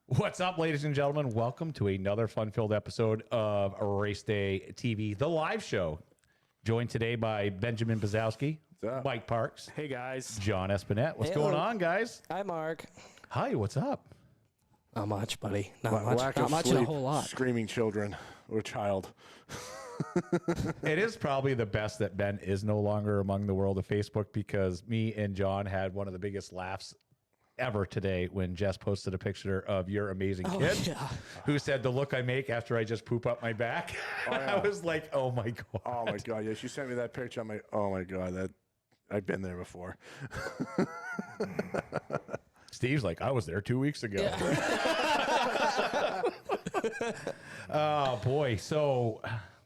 What's up, ladies and gentlemen? Welcome to another fun-filled episode of Race Day TV, the live show. Joined today by Benjamin Bazowski, Mike Parks, hey guys, John Espinette. What's going on, guys? Hi, Mark. Hi, what's up? Not much, buddy. Not much. Lack Not of much sleep, and a whole lot. Screaming children or child. It is probably the best that Ben is no longer among the world of Facebook, because me and John had one of the biggest laughs ever today when Jess posted a picture of your amazing kid who said the look I make after I just poop up my back. Oh, yeah. I was like, oh my God. Oh my God. Yeah, she sent me that picture. I'm like, oh my God, that I've been there before. Steve's like, I was there 2 weeks ago. Yeah. Oh boy. So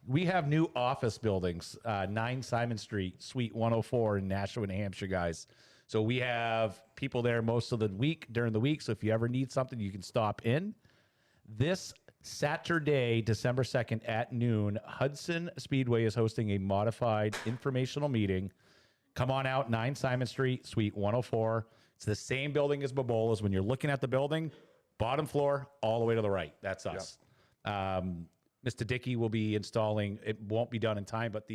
we have new office buildings, 9 Simon Street, Suite 104 in Nashua, New Hampshire, guys. So we have people there most of the week, during the week. So if you ever need something, you can stop in. This Saturday, December 2nd at noon, Hudson Speedway is hosting a modified informational meeting. Come on out, 9 Simon Street, Suite 104. It's the same building as Babola's. When you're looking at the building, bottom floor, all the way to the right. That's us. Yep. Mr. Dickey will be installing, it won't be done in time, but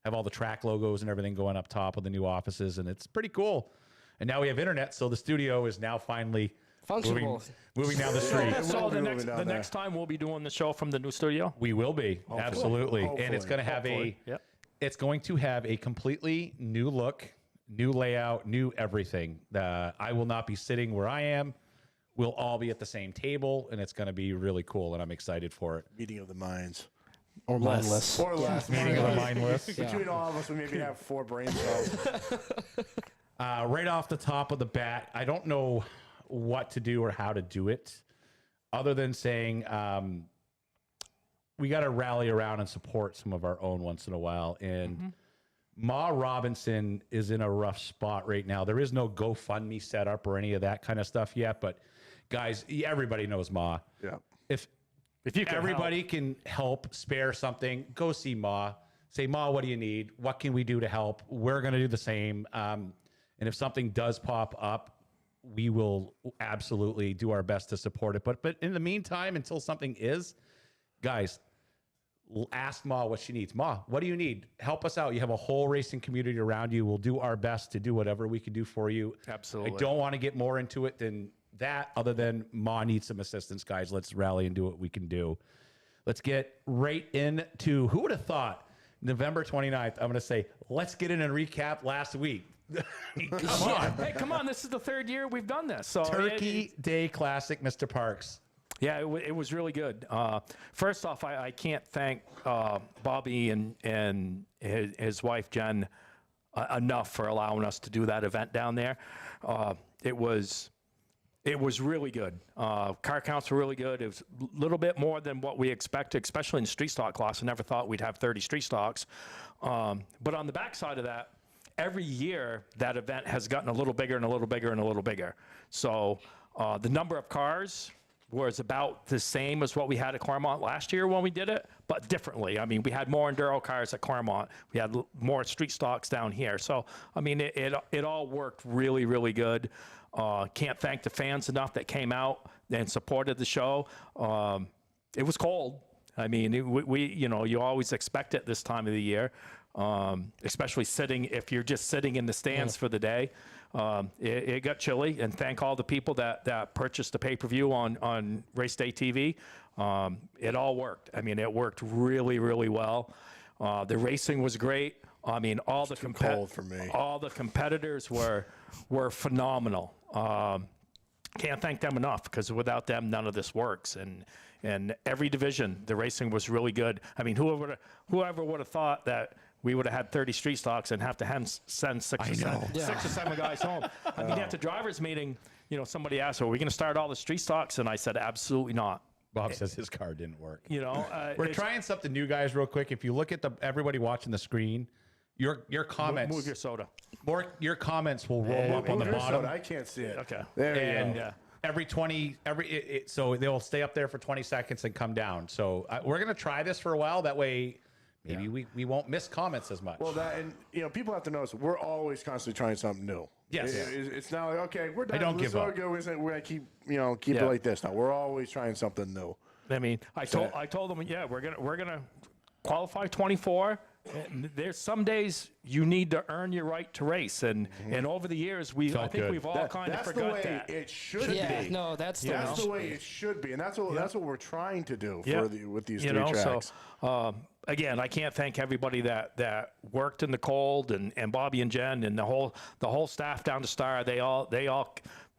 have all the track logos and everything going up top of the new offices, and it's pretty cool. And now we have internet, so the studio is now finally moving down the street. So the next time we'll be doing the show from the new studio? We will be, absolutely. Hopefully. And it's going to have it's going to have a completely new look, new layout, new everything. I will not be sitting where I am. We'll all be at the same table, and it's going to be really cool, and I'm excited for it. Meeting of the minds. Or mindless. Or less. Meeting of the mindless. Between all of us, we maybe have 4 brain cells. Right off the top of the bat, I don't know what to do or how to do it, other than saying we got to rally around and support some of our own once in a while. And Ma Robinson is in a rough spot right now. There is no GoFundMe set up or any of that kind of stuff yet. But guys, everybody knows Ma. Yeah. If you can everybody can help spare something, go see Ma. Say, Ma, what do you need? What can we do to help? We're going to do the same. And if something does pop up, we will absolutely do our best to support it. But in the meantime, until something is, guys, ask Ma what she needs. Ma, what do you need? Help us out. You have a whole racing community around you. We'll do our best to do whatever we can do for you. Absolutely. I don't want to get more into it than that, other than Ma needs some assistance, guys. Let's rally and do what we can do. Let's get right into, who would have thought, November 29th, I'm going to say, let's get in and recap last week. Come on. Hey, come on. This is the 3rd year we've done this. So Turkey Day Classic, Mr. Parks. Yeah, it was really good. First off, I can't thank Bobby and his wife, Jen, enough for allowing us to do that event down there. It was really good. Car counts were really good. It was a little bit more than what we expected, especially in the street stock class. I never thought we'd have 30 street stocks. But on the backside of that, every year that event has gotten a little bigger and a little bigger and a little bigger. So the number of cars was about the same as what we had at Claremont last year when we did it, but differently. I mean, we had more enduro cars at Claremont. We had more street stocks down here. So, I mean, it all worked really, really good. Can't thank the fans enough that came out and supported the show. It was cold. I mean, you always expect it this time of the year, especially if you're just sitting in the stands for the day. It got chilly, and thank all the people that purchased the pay-per-view on RaceDayTV. It all worked. I mean, it worked really, really well. The racing was great. I mean, all the competitors were phenomenal. Can't thank them enough, because without them, none of this works. And every division, the racing was really good. I mean, whoever would have thought that we would have had 30 street stocks and have to send six or seven guys home. I mean, at the drivers' meeting, somebody asked, "Are we going to start all the street stocks?" And I said, "Absolutely not." Bob says his car didn't work. We're trying something new, guys, real quick. If you look at everybody watching the screen, your comments. Move your soda. Your comments will roll up on the bottom. Soda. I can't see it. Okay. There you go. So they'll stay up there for 20 seconds and come down. So we're going to try this for a while. That way maybe we won't miss comments as much. Well, that, and people have to notice we're always constantly trying something new. Yes. It's not like, okay, we're done. I don't give up. We're gonna keep it like this. Now we're always trying something new. I mean, I told them, yeah, we're gonna qualify 24. And there's some days you need to earn your right to race, and over the years I think we've all kind of forgot that. That's the way it should be. Yeah, no, that's the way it should be, and that's what we're trying to do with these 3 tracks. So again, I can't thank everybody that worked in the cold, and Bobby and Jen and the whole staff down to Star. They all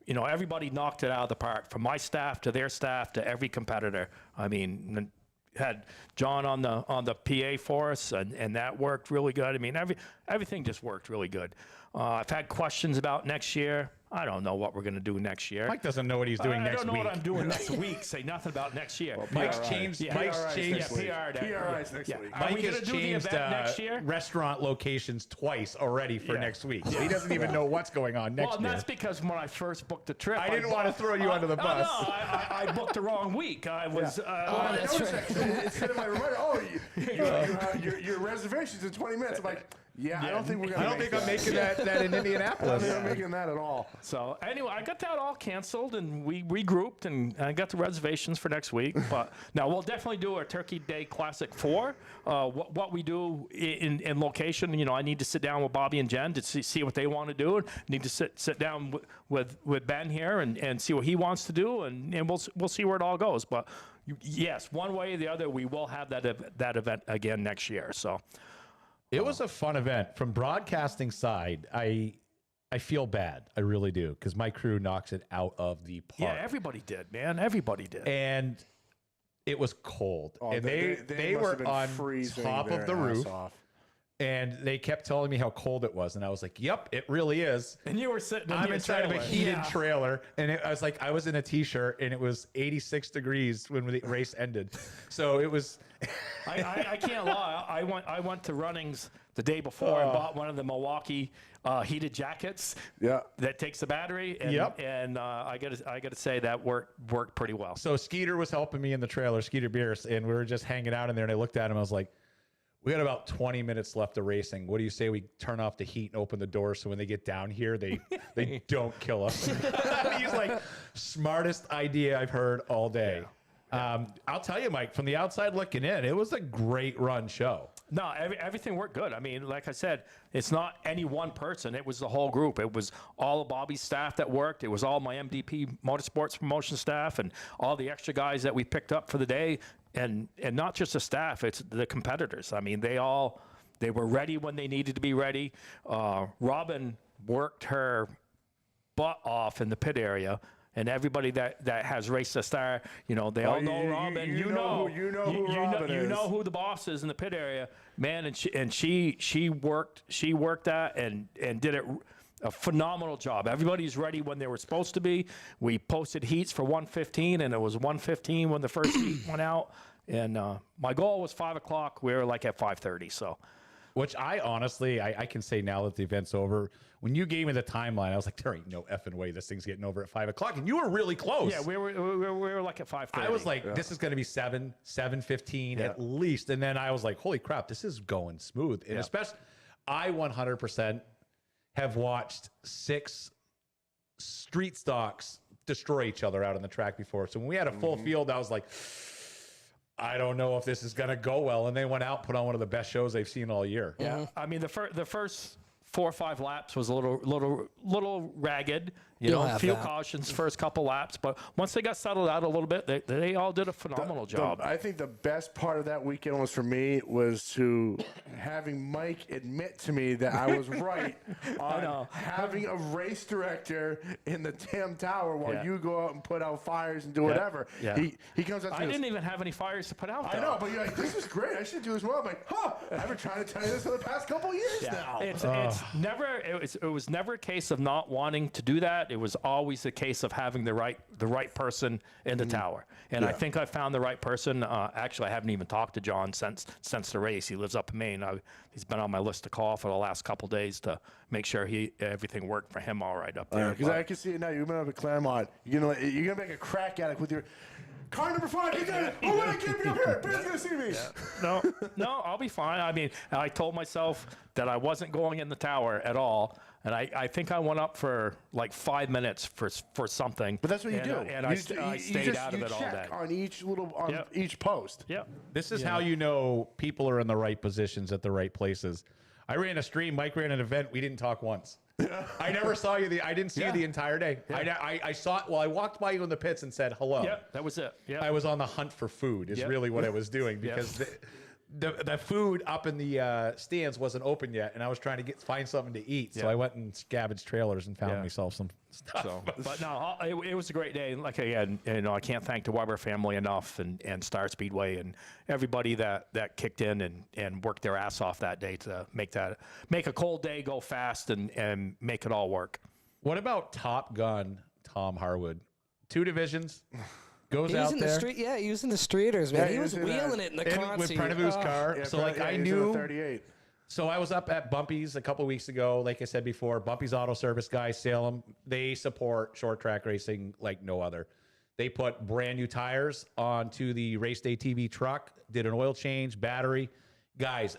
everybody knocked it out of the park, from my staff to their staff to every competitor. I mean, had John on the PA for us, and that worked really good. I mean, everything just worked really good. I've had questions about next year. I don't know what we're going to do next year. Mike doesn't know what he's doing next week. I don't know what I'm doing next week. Say nothing about next year. Well, Mike's changed. Yeah. PRIs next week. Mike has changed next year? restaurant locations twice already for next week. So he doesn't even know what's going on next year. Well, that's because when I first booked the trip, I didn't want to throw you under the bus. No, I booked the wrong week. I was. That's right. Instead of my reminder, your reservation's in 20 minutes. I'm like, I don't think we're gonna. I don't think I'm making that in Indianapolis. I don't think I'm making that at all. So anyway, I got that all canceled, and we regrouped, and I got the reservations for next week. But now we'll definitely do our Turkey Day Classic 4. What we do in location, I need to sit down with Bobby and Jen to see what they want to do. Need to sit down with Ben here and see what he wants to do, and we'll see where it all goes. But yes, one way or the other, we will have that event again next year. So. It was a fun event. From broadcasting side, I feel bad. I really do, because my crew knocks it out of the park. Yeah, everybody did, man. Everybody did. And it was cold. And they were on top of the roof. And they kept telling me how cold it was. And I was like, yep, it really is. And you were sitting in I'm inside of a heated trailer. And I was like, I was in a T-shirt, and it was 86 degrees when the race ended. So it was... I can't lie. I went to Runnings the day before and bought one of the Milwaukee heated jackets. Yeah. That takes the battery. And, and I gotta say that worked pretty well. So Skeeter was helping me in the trailer, Skeeter Bierce, and we were just hanging out in there. And I looked at him. I was like, we got about 20 minutes left of racing. What do you say we turn off the heat and open the door so when they get down here, they don't kill us? He's like, smartest idea I've heard all day. I'll tell you, Mike, from the outside looking in, it was a great run show. No, everything worked good. I mean, like I said, it's not any one person. It was the whole group. It was all of Bobby's staff that worked. It was all my MDP Motorsports promotion staff and all the extra guys that we picked up for the day. And not just the staff, it's the competitors. I mean, they were ready when they needed to be ready. Robin worked her butt off in the pit area. And everybody that has raced a Star, they all know Robin. You know who the boss is in the pit area, man. And she worked that and did a phenomenal job. Everybody's ready when they were supposed to be. We posted heats for 1:15, and it was 1:15 when the first heat went out. And my goal was 5 o'clock. We were like at 5:30. So. Which I honestly, I can say now that the event's over, when you gave me the timeline, I was like, there ain't no effing way this thing's getting over at 5 o'clock. And you were really close. Yeah, we were like at 5:30. I was like, this is going to be 7:15 at least. And then I was like, holy crap, this is going smooth. And especially, I 100% have watched 6 street stocks destroy each other out on the track before. So when we had a full field, I was like, I don't know if this is going to go well. And they went out, put on one of the best shows they've seen all year. Yeah. I mean, the first 4 or 5 laps was a little ragged. A few cautions first couple laps, but once they got settled out a little bit, they all did a phenomenal job. I think the best part of that weekend was for me was to having Mike admit to me that I was right on having a race director in the Tam Tower while you go out and put out fires and do whatever. Yeah. He comes out to I didn't even have any fires to put out. I know, but you're like, this is great. I should do this well. I'm like, I've been trying to tell you this for the past couple of years now. It was never a case of not wanting to do that. it was always a case of having the right person in the tower. And I think I found the right person. Actually, I haven't even talked to John since the race. He lives up in Maine. He's been on my list to call for the last couple days to make sure everything worked for him all right up there. Because I can see it now. You're going to have a Claremont. You're gonna make a crack at it with your car number 5. You're gonna, oh, wait, keep me up here. Ben's gonna see me. Yeah. No, I'll be fine. I mean, I told myself that I wasn't going in the tower at all. And I think I went up for like 5 minutes for something. But that's what you do. And I stayed out of it all day. On each post. Yeah. This is how you know people are in the right positions at the right places. I ran a stream. Mike ran an event. We didn't talk once. I never saw you. I didn't see you the entire day. Yeah. I saw it. Well, I walked by you in the pits and said hello. Yeah, that was it. Yeah. I was on the hunt for food. Is really what I was doing because. The food up in the stands wasn't open yet, and I was trying to find something to eat. So I went and scavenged trailers and found myself some stuff. So, but no, it was a great day. Like again, I can't thank the Weber family enough, and Star Speedway and everybody that kicked in and worked their ass off that day to make a cold day go fast and make it all work. What about Top Gun Tom Harwood? 2 divisions. Goes he was out in there. the street, he was in the streeters, man. Yeah, he was wheeling it in the car with seat. Prenevu's car. Yeah, so like I he's in knew. a 38. So I was up at Bumpy's a couple weeks ago. Like I said before, Bumpy's Auto Service guys, Salem, they support short track racing like no other. They put brand new tires onto the RaceDayTV truck, did an oil change, battery. Guys,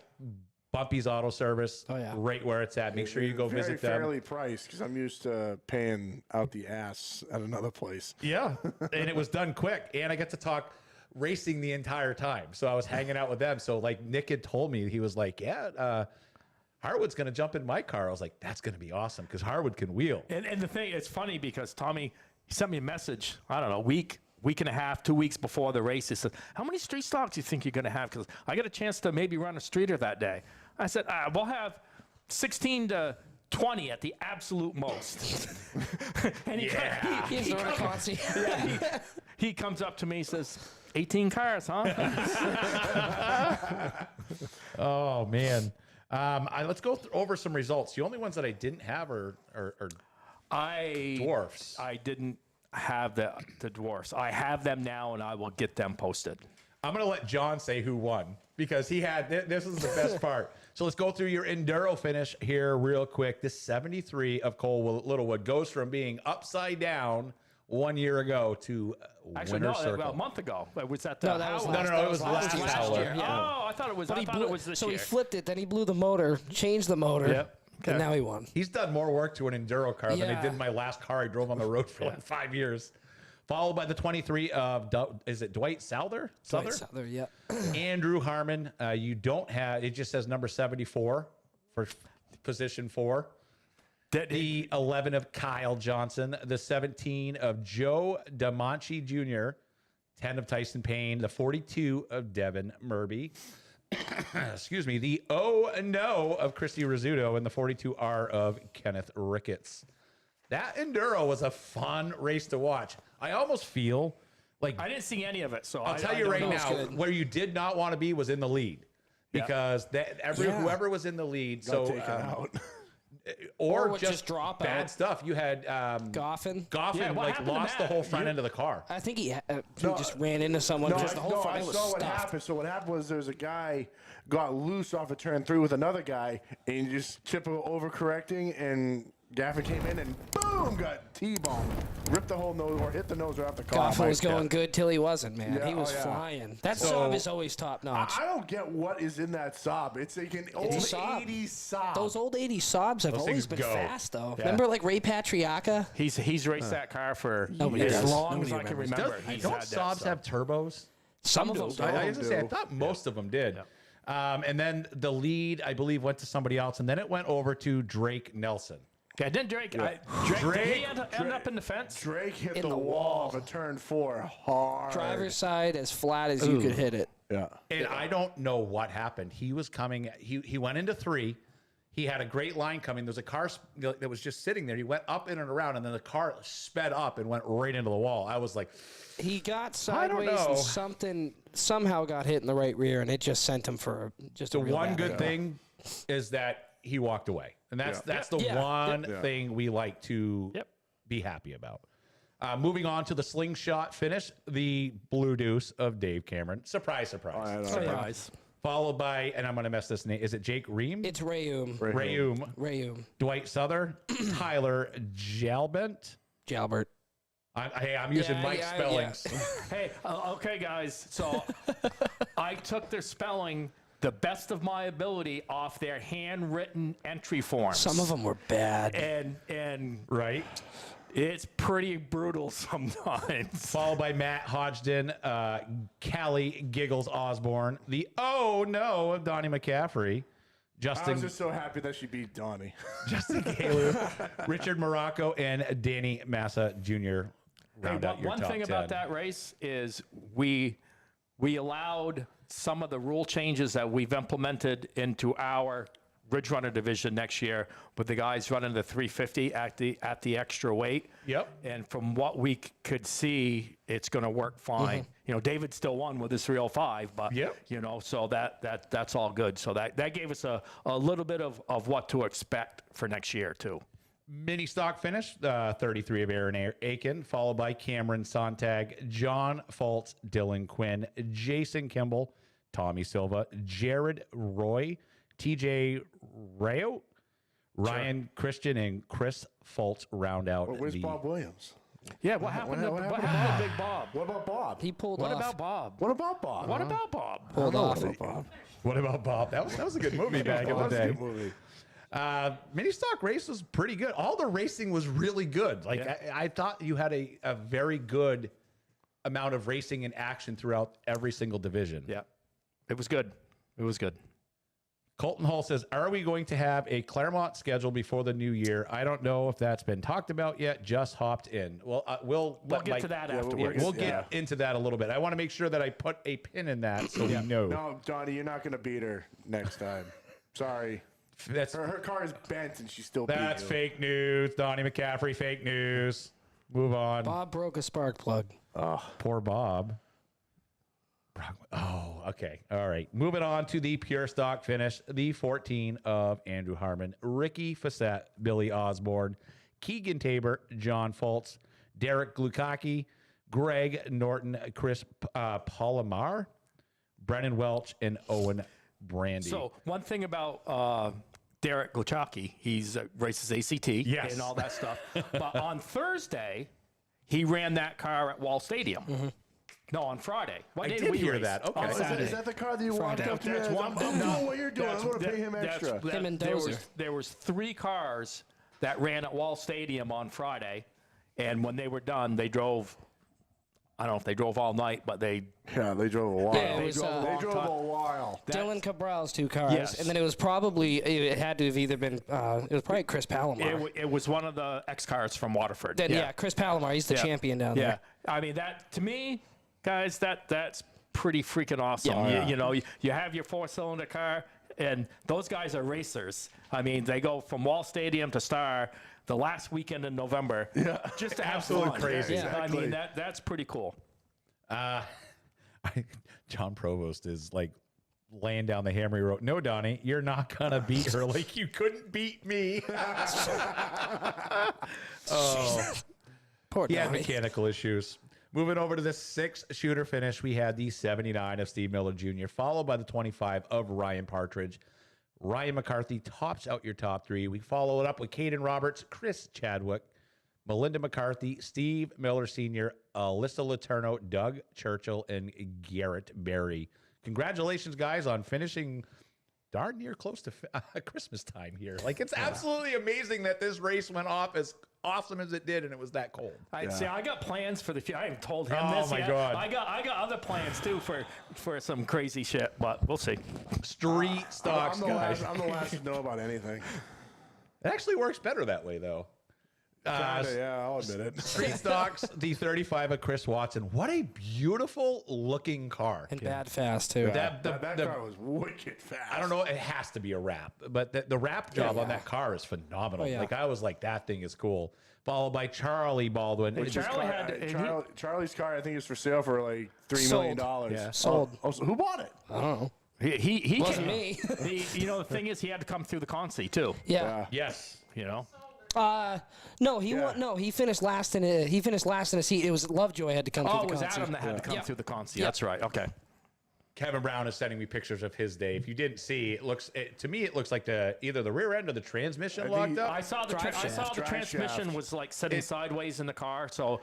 Bumpy's Auto Service, right where it's at. Make sure you go visit them. Very fairly priced because I'm used to paying out the ass at another place. Yeah, and it was done quick. And I got to talk racing the entire time. So I was hanging out with them. So like Nick had told me, he was like, Harwood's going to jump in my car. I was like, that's going to be awesome because Harwood can wheel. And the thing, it's funny because Tommy, he sent me a message, I don't know, week and a half, 2 weeks before the race. He said, how many street stocks do you think you're going to have? Because I got a chance to maybe run a streeter that day. I said, we'll have 16 to 20 at the absolute most. And he comes up to me and says, 18 cars, huh? Oh, man. Let's go over some results. The only ones that I didn't have are dwarfs. I didn't have the dwarfs. I have them now, and I will get them posted. I'm going to let John say who won because he had this is the best part. So let's go through your Enduro finish here real quick. This 73 of Cole Littlewood goes from being upside down 1 year ago to winner's circle. A month ago. Was that the No, that was it was last year. Yeah. Oh, I thought it was. I thought it was this so year. he flipped it, then he blew the motor, changed the motor, Okay. and now he won. He's done more work to an Enduro car than I did in my last car I drove on the road for like 5 years. Followed by the 23 of, is it Dwight Souther? Dwight Souther, yeah. Andrew Harmon. You don't have, it just says number 74 for position 4. The 11 of Kyle Johnson. The 17 of Joe DeMonchi Jr. 10 of Tyson Payne. The 42 of Devin Murby. Excuse me. The no of Christy Rizzuto. And the 42R of Kenneth Ricketts. That Enduro was a fun race to watch. I almost feel like I didn't see any of it, so I'll tell you right now, where you did not want to be was in the lead because whoever was in the lead, got taken out. or just drop bad out. Stuff. You had Goffin lost the whole front end of the car. I think he just ran into someone. No, the whole front I was saw what stuffed. happened. So what happened was there was a guy got loose off of turn 3 with another guy, and he just typical overcorrecting and. Gaffin came in and boom, got T-bombed. Ripped the whole nose or hit the nose right off the car. Goffin was going good till he wasn't, man. Yeah, he was flying. That Saab is always top notch. I don't get what is in that Saab. It's like an old 80s Saab. Those old 80s Saabs have always been fast, though. Yeah. Remember, like Ray Patriacca? He's raced that car for as long as I can remember. Don't Saabs have turbos? Some of them do. I was gonna say, I thought most of them did. Yeah. And then the lead, I believe, went to somebody else, and then it went over to Drake Nelson. Yeah, didn't Drake? Did he end up in the fence? Drake hit the wall of a turn 4 hard. Driver's side as flat as you could hit it. Yeah. And I don't know what happened. He was coming. He went into 3. He had a great line coming. There's a car that was just sitting there. He went up in and around, and then the car sped up and went right into the wall. I was like, he got sideways and somehow got hit in the right rear, and it just sent him for just a real one bad good hit. thing is that he walked away. And that's the one thing we like to be happy about. Moving on to the slingshot finish, the Blue Deuce of Dave Cameron. Surprise, surprise. Surprise. Followed by, and I'm going to mess this name. Is it Jake Ream? It's Rayum. Rayum. Dwight Souther. Tyler Jalbert. Jalbert. I'm using Mike's spellings. Hey, okay, guys. So I took their spelling, the best of my ability, off their handwritten entry forms. Some of them were bad. And Right. it's pretty brutal sometimes. Followed by Matt Hodgson, Callie Giggles Osborne, the oh no of Donnie McCaffrey, I was Justin just so happy that she beat Donnie. Galu, Richard Morocco, and Danny Massa Jr. Round out your One top thing 10. about that race is we allowed some of the rule changes that we've implemented into our Ridge Runner division next year with the guys running the 350 at the extra weight. Yep. And from what we could see, it's going to work fine. You know, David still won with his 305, but Yep. you know, so that's all good. So that gave us a little bit of what to expect for next year too. Mini stock finish, 33 of Aaron Aiken, followed by Cameron Sontag, John Fultz, Dylan Quinn, Jason Kimball, Tommy Silva, Jared Roy, TJ Rayo, Ryan Christian, and Chris Fultz round out. Where's Bob Williams? Yeah, what happened to Big Bob? What about Bob? He pulled What off. about Bob? What about Bob? What about Bob? Pulled off. What about Bob? That was a good movie back in the That was a day. good movie. Mini stock race was pretty good. All the racing was really good. Like I thought you had a very good amount of racing and action throughout every single division. Yeah, it was good. It was good. Colton Hall says, are we going to have a Claremont schedule before the new year? I don't know if that's been talked about yet. Just hopped in. Well, we'll Get to that afterwards. We'll get into that a little bit. I want to make sure that I put a pin in that so we know. No, Donnie, you're not going to beat her next time. Sorry. That's Her car is bent and she's still beat you. fake news. Donnie McCaffrey, fake news. Move on. Bob broke a spark plug. Oh, poor Bob. Oh, okay. All right. Moving on to the pure stock finish. The 14 of Andrew Harmon, Ricky Fassett, Billy Osborne, Keegan Tabor, John Fultz, Derek Glukaki, Greg Norton, Chris Palomar, Brennan Welch, and Owen Brandy. So one thing about Derek Glachaki, he's races ACT and all that stuff. But on Thursday, he ran that car at Wall Stadium. No, on Friday. What I day did we hear race? that. Okay. On Is Saturday. that the car that you walked Friday. up to? That's one. I'm doing what you're doing. I'm going to pay him extra. Him and Dozer. There was 3 cars that ran at Wall Stadium on Friday, and when they were done, they drove. I don't know if they drove all night, but they They drove a while. Yeah, it was, They drove a while. Dylan Cabral's 2 cars, Yes. and then it was probably it had to have either been it was probably Chris Palomar. It was one of the X cars from Waterford. Then yeah, Chris Palomar, he's the champion down there. I mean, that to me, guys, that's pretty freaking awesome. Yeah. You know, you have your 4-cylinder car, and those guys are racers. I mean, they go from Wall Stadium to Star the last weekend in November. Yeah, just to have Absolutely fun. crazy. Yeah, Exactly. I mean, that's pretty cool. John Provost is like laying down the hammer. He wrote, no, Donnie, you're not going to beat her like you couldn't beat me. Poor He had Donnie. mechanical issues. Moving over to the 6-shooter finish, we had the 79 of Steve Miller Jr., followed by the 25 of Ryan Partridge. Ryan McCarthy tops out your top 3. We follow it up with Caden Roberts, Chris Chadwick, Melinda McCarthy, Steve Miller Sr., Alyssa Letourneau, Doug Churchill, and Garrett Berry. Congratulations, guys, on finishing darn near close to Christmas time here. Like, it's absolutely amazing that this race went off as awesome as it did, and it was that cold. See, I got plans for the future. I haven't told him Oh, this my yet. God. I got other plans too for some crazy shit, but we'll see. Street stocks, guys. I'm the last to know about anything. It actually works better that way, though. Yeah, I'll admit it. Street stocks, the 35 of Chris Watson. What a beautiful looking car. And bad fast too. That car was wicked fast. I don't know. It has to be a wrap, but the wrap job on that car is phenomenal. Oh, yeah. Like, I was like, that thing is cool. Followed by Charlie Baldwin. Charlie's car, I think, is for sale for like $3 million. Yeah, sold. Oh, so who bought it? I don't know. He Wasn't came- me. You know, the thing is, he had to come through the consi too. Yeah. Yes. You know. No, he finished last in a seat. It was Lovejoy had to come through Oh, the it was concert. Adam that had to come through the concert. Yeah. That's right. Okay. Kevin Brown is sending me pictures of his day. If you didn't see, to me it looks like either the rear end or the transmission locked up. I saw the transmission was like sitting sideways in the car. So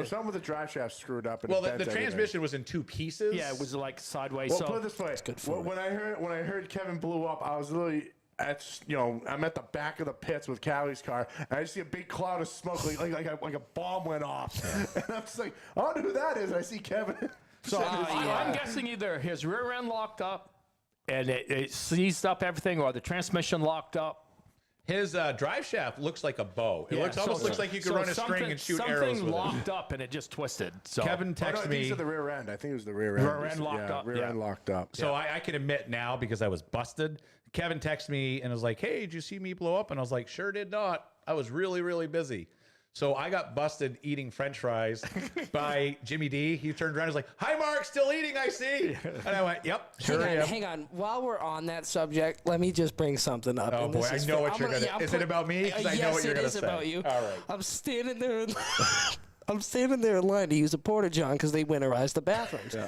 some of the drive shafts screwed up. And Well, the transmission was in two pieces. yeah, it was like sideways. Well, So put it this way: when I heard Kevin blew up, I was literally I'm at the back of the pits with Callie's car, and I just see a big cloud of smoke, like a bomb went off, and I'm just like, I don't know who that is. And I see Kevin. So I'm guessing either his rear end locked up and it seized up everything, or the transmission locked up. His drive shaft looks like a bow. It almost looks like you could run a string and shoot arrows with Something it. locked up and it just twisted. So Kevin I texted think me. he said the rear end. I think it was the rear end. Rear end locked up. Rear end locked up. So I can admit now, because I was busted. Kevin texted me and was like, "Hey, did you see me blow up?" And I was like, "Sure did not. I was really, really busy." So I got busted eating French fries by Jimmy D. He turned around and was like, "Hi, Mark, still eating, I see." And I went, "Yep, sure I am." Hang on. While we're on that subject, let me just bring something up. Oh and boy, this I is know for- what I'm you're gonna- gonna. yeah, Is it about me? Because I know what you're gonna say. Yes, it is about you. All right. I'm standing there. I'm standing there in line to use a porta john because they winterize the bathrooms. Yeah.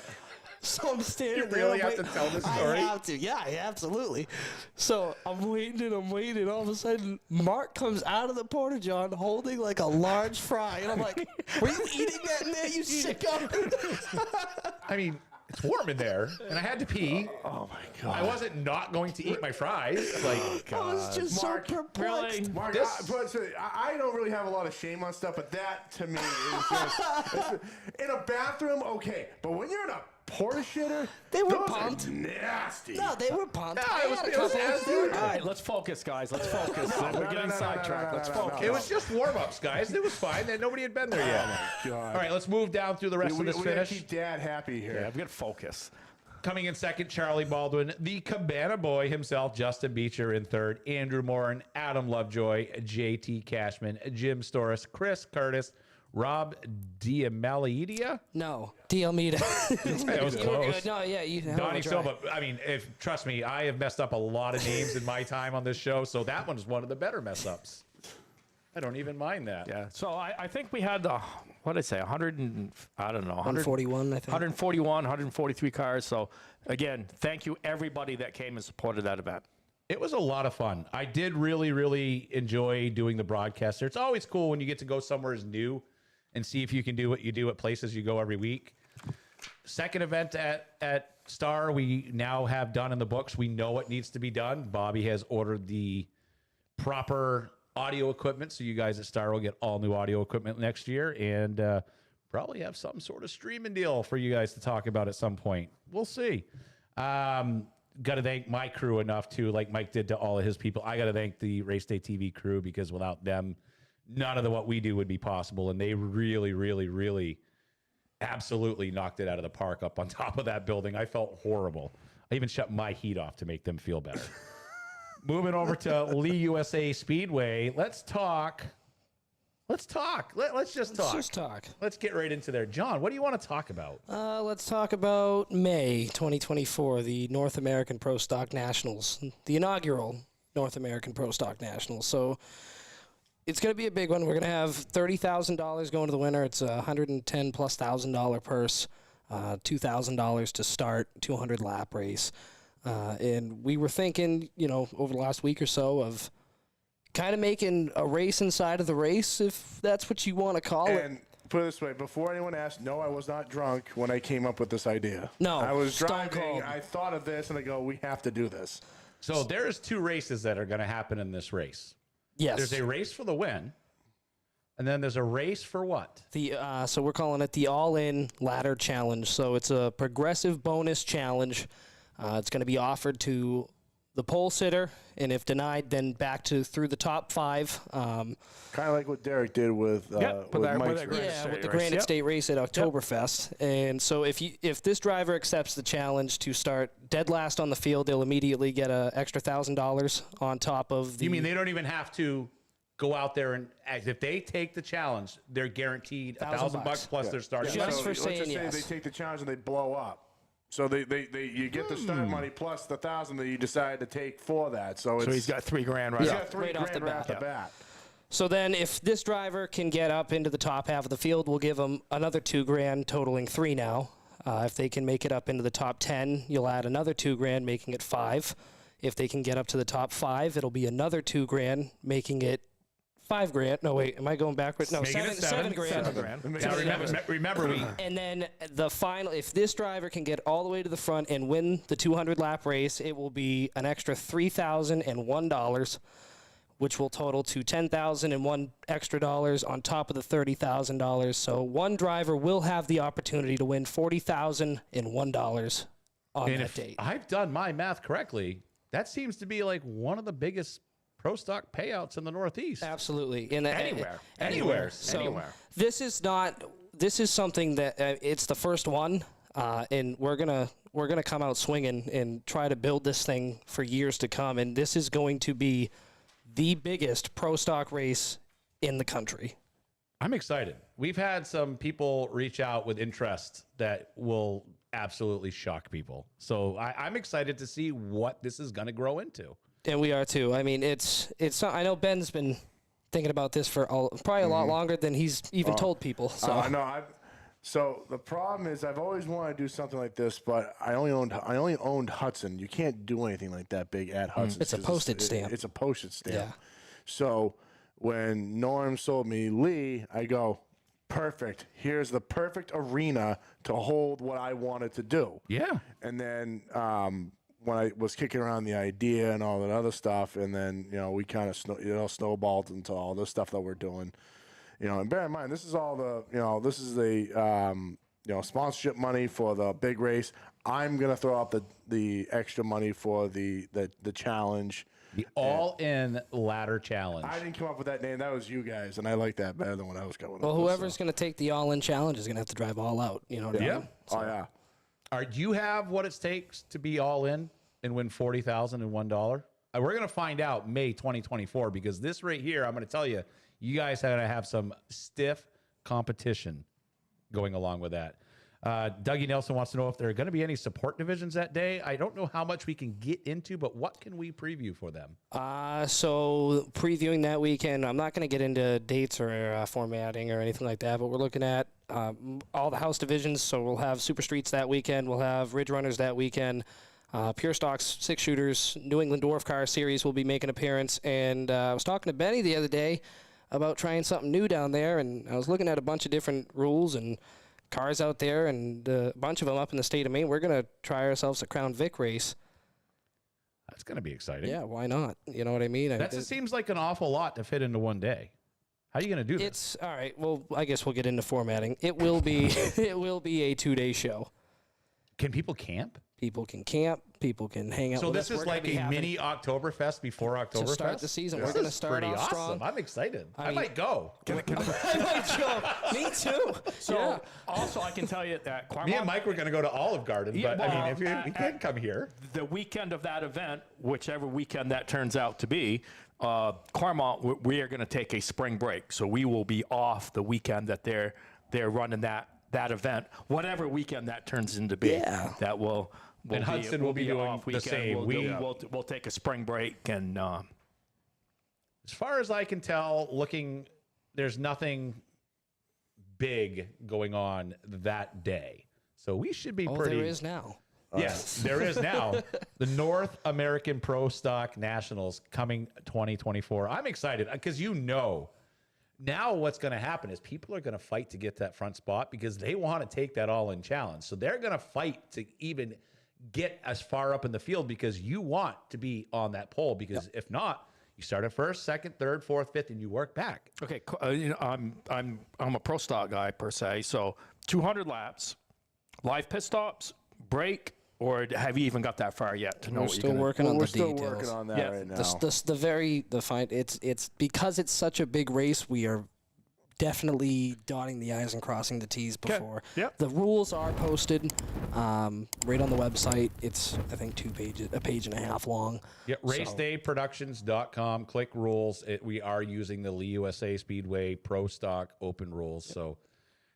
So I'm standing You there. really I'm have to tell this story? I have to. Yeah, absolutely. So I'm waiting and I'm waiting. And all of a sudden, Mark comes out of the porta john holding like a large fry, and I'm like, "Were you eating that in there, you sicko?" I mean, it's warm in there, and I had to pee. Oh my god! I wasn't not going to eat my fries. Like, I was just Mark, so perplexed. really? Mark, I don't really have a lot of shame on stuff, but that to me is just in a bathroom, okay. But when you're in a porta shitter, They were those pumped. are nasty. No, they were pumped. No, I it was- had a it was couple. as They were good. All right, let's focus, guys. Let's focus. We're getting no, sidetracked. no, Let's no, focus. it was just warm-ups, guys. It was fine. And nobody had been there yet. God. All right, let's move down through the rest of this we gotta finish. keep Dad happy here. Yeah, we got to focus. Coming in second, Charlie Baldwin. The Cabana Boy himself, Justin Beecher in third. Andrew Morin, Adam Lovejoy, JT Cashman, Jim Storis, Chris Curtis, Rob Diamalidia. No, Dialmeida. That was You were close. good. No, yeah, you. Donnie Silva. I mean, trust me, I have messed up a lot of names in my time on this show, so that one's one of the better mess ups. I don't even mind that. Yeah. So I think we had what did I say? 100 and I don't know. 141, I think. 141, 143 cars. So again, thank you everybody that came and supported that event. It was a lot of fun. I did really, really enjoy doing the broadcast there. It's always cool when you get to go somewhere new and see if you can do what you do at places you go every week. Second event at Star, we now have done in the books. We know what needs to be done. Bobby has ordered the proper audio equipment, so you guys at Star will get all new audio equipment next year, and probably have some sort of streaming deal for you guys to talk about at some point. We'll see. Got to thank my crew enough too, like Mike did to all of his people. I got to thank the RaceDayTV crew, because without them, none of what we do would be possible, and they really, really, really absolutely knocked it out of the park up on top of that building. I felt horrible. I even shut my heat off to make them feel better. Moving over to Lee USA Speedway. Let's talk. Let's just talk. Let's just talk. Let's get right into there. John, what do you want to talk about? Let's talk about May 2024, the North American Pro Stock Nationals, the inaugural North American Pro Stock Nationals. So it's going to be a big one. We're going to have $30,000 going to the winner. It's a $110,000+ purse, $2,000 to start, 200 lap race. And we were thinking, over the last week or so of kind of making a race inside of the race, if that's what you want to call it. And put it this way, before anyone asked, no, I was not drunk when I came up with this idea. No, I was stone driving, cold. I thought of this, and I go, we have to do this. So there's two races that are going to happen in this race. Yes. There's a race for the win, and then there's a race for what? So we're calling it the All-In Ladder Challenge. So it's a progressive bonus challenge. It's going to be offered to the pole sitter, and if denied, then back to through the top 5. Kind of like what Derek did with Mike's race. With the Granite State race at Oktoberfest. And so if this driver accepts the challenge to start dead last on the field, they'll immediately get an extra $1,000 on top of the... You mean they don't even have to go out there and if they take the challenge, they're guaranteed $1,000 plus their starting Just money? for let's saying just say yes. they take the challenge and they blow up. So you get the start money plus the $1,000 that you decide to take for that. So So he's got $3,000 right he's off. got $3,000 Right off the right off the bat. bat. So then if this driver can get up into the top half of the field, we'll give them another $2,000, totaling 3 now. If they can make it up into the top 10, you'll add another $2,000, making it 5. If they can get up to the top 5, it'll be another $2,000, making it $5,000. No, wait, am I going backwards? No, $7,000. $7,000. Remember, And then the final, if this driver can get all the way to the front and win the 200 lap race, it will be an extra $3,001, which will total to $10,001 extra dollars on top of the $30,000. So one driver will have the opportunity to win $40,001 on that date. I've done my math correctly, that seems to be like one of the biggest pro stock payouts in the Northeast. Absolutely. Anywhere. So this is something that it's the first one, and we're gonna come out swinging and try to build this thing for years to come. And this is going to be the biggest pro stock race in the country. I'm excited. We've had some people reach out with interest that will absolutely shock people. So I'm excited to see what this is going to grow into. And we are too. I mean, it's. I know Ben's been thinking about this for probably a lot longer than he's even told people. So So the problem is, I've always wanted to do something like this, but I only owned Hudson. You can't do anything like that big at Hudson. It's a postage stamp. It's a postage stamp. Yeah. So when Norm sold me Lee, I go, perfect. Here's the perfect arena to hold what I wanted to do. Yeah. And then when I was kicking around the idea and all that other stuff, and then we kind of snowballed into all this stuff that we're doing. And bear in mind, this is all this is the sponsorship money for the big race. I'm gonna throw out the extra money for the challenge. The all-in ladder challenge. I didn't come up with that name. That was you guys, and I like that better than what I was coming up with. Well, whoever's going to take the all-in challenge is going to have to drive all out. You know what I mean? Oh, yeah. Do you have what it takes to be all in and win $40,001? We're going to find out May 2024, because this right here, I'm going to tell you, you guys are going to have some stiff competition going along with that. Dougie Nelson wants to know if there are going to be any support divisions that day. I don't know how much we can get into, but what can we preview for them? So previewing that weekend, I'm not going to get into dates or formatting or anything like that, but we're looking at all the house divisions. So we'll have Super Streets that weekend. We'll have Ridge Runners that weekend. Pure Stocks, 6 shooters, New England Dwarf Car Series will be making an appearance. And I was talking to Benny the other day about trying something new down there, and I was looking at a bunch of different rules and cars out there, and a bunch of them up in the state of Maine. We're going to try ourselves a Crown Vic race. That's going to be exciting. Yeah, why not? You know what I mean? That seems like an awful lot to fit into one day. How are you going to do this? It's all right. Well, I guess we'll get into formatting. It will be it will be a 2-day show. Can people camp? People can camp. People can hang out. So with this us. is like a mini Oktoberfest before Oktoberfest? To start the season. This We're going to is start pretty off awesome. strong. I'm excited. I might go. I might go. Me too. So also, I can tell you that Me and Mike were going to go to Olive Garden, Yeah, but I well, mean, if we can come here. the weekend of that event, whichever weekend that turns out to be, Claremont, we are going to take a spring break. So we will be off the weekend that they're running that event, whatever weekend that turns into be. Yeah. That will. And Hudson will be doing off the weekend. same. We'll take a spring break, and As far as I can tell, there's nothing big going on that day. So we should be pretty. There is now. Yes, there is now. The North American Pro Stock Nationals coming 2024. I'm excited because now what's going to happen is people are going to fight to get that front spot because they want to take that all-in challenge. So they're going to fight to even get as far up in the field because you want to be on that pole, because if not, you start at first, second, third, fourth, fifth, and you work back. okay. I'm a pro stock guy per se. So 200 laps, live pit stops, break, or have you even got that far yet to know We're what still you're gonna working on We're the still details. working on that Yeah. right now. The fine. It's because it's such a big race. We are definitely dotting the I's and crossing the T's before. Yep. The rules are posted right on the website. It's, I think, a page and a half long. Yeah, racedayproductions.com. Click rules. We are using the Lee USA Speedway Pro Stock Open rules. So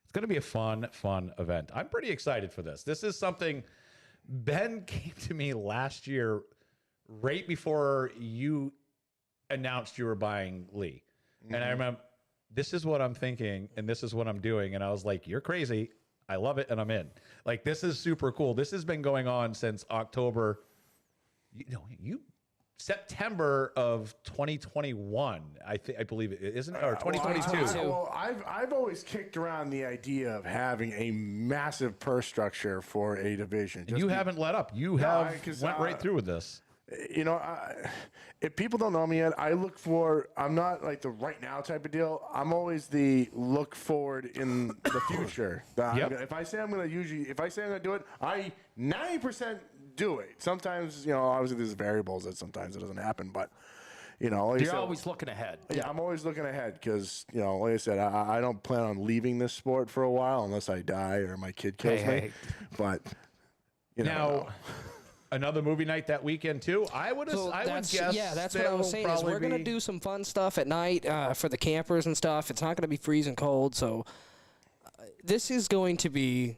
it's going to be a fun event. I'm pretty excited for this. This is something Ben came to me last year right before you announced you were buying Lee. And I remember, this is what I'm thinking, and this is what I'm doing. And I was like, you're crazy. I love it, and I'm in. Like, this is super cool. This has been going on since October, September of 2021. I believe it isn't, or 2022. Well, I've always kicked around the idea of having a massive purse structure for a division. You haven't let up. You went right through with this. You know, if people don't know me yet, I'm not like the right now type of deal. I'm always the look forward in the future. If I say I'm going to do it, I 90% do it. Sometimes, obviously there's variables that sometimes it doesn't happen, but like you're always looking ahead. Yeah, I'm always looking ahead because, like I said, I don't plan on leaving this sport for a while unless I die or my kid kills me. But, now, another movie night that weekend too. I would guess. Yeah, that's what I was saying. Is we're gonna do some fun stuff at night for the campers and stuff. It's not gonna be freezing cold, so this is going to be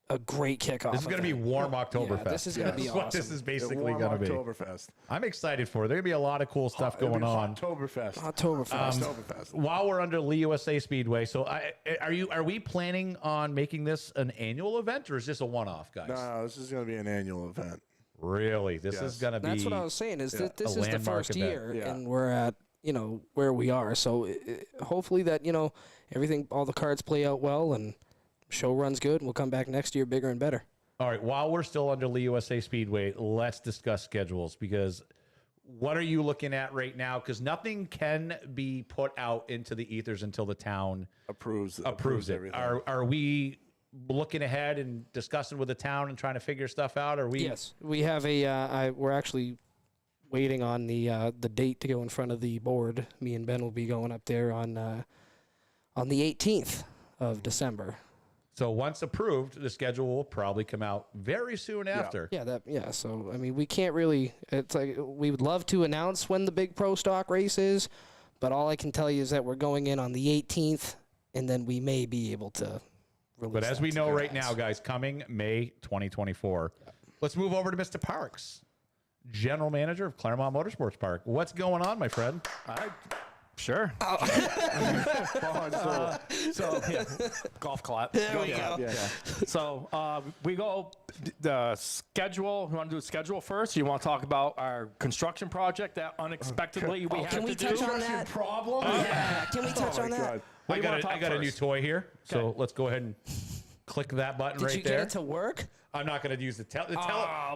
a great kickoff. This is going to be warm Oktoberfest. Yeah, this is going to be awesome. What this is basically going to be. Oktoberfest. I'm excited for it. There's going to be a lot of cool stuff going on. Oktoberfest. While we're under Lee USA Speedway, so are we planning on making this an annual event, or is this a one-off, guys? No, this is going to be an annual event. Really? This is going to be. That's what I was saying. Is that this is the first year, Yeah. and we're at where we are. So hopefully that everything, all the cards play out well, and show runs good, and we'll come back next year bigger and better. All right, while we're still under Lee USA Speedway, let's discuss schedules, because what are you looking at right now? Because nothing can be put out into the ethers until the town approves it. Everything. Are we looking ahead and discussing with the town and trying to figure stuff out? Or we? Yes, we have we're actually waiting on the date to go in front of the board. Me and Ben will be going up there on the 18th of December. So once approved, the schedule will probably come out very soon after. Yeah. So I mean, we can't really. It's like we would love to announce when the big pro stock race is, but all I can tell you is that we're going in on the 18th, and then we may be able to release. But as we know right now, guys, coming May 2024. Let's move over to Mr. Parks, General Manager of Claremont Motorsports Park. What's going on, my friend? Sure. Golf clap. There we go. Yeah. So we go the schedule. You want to do the schedule first? Or you want to talk about our construction project that unexpectedly we had can we to touch do? on that? Problem? Yeah. Can we touch on that? I got a new toy here, so let's go ahead and click that button right there. Did you get it to work? I'm not going to use the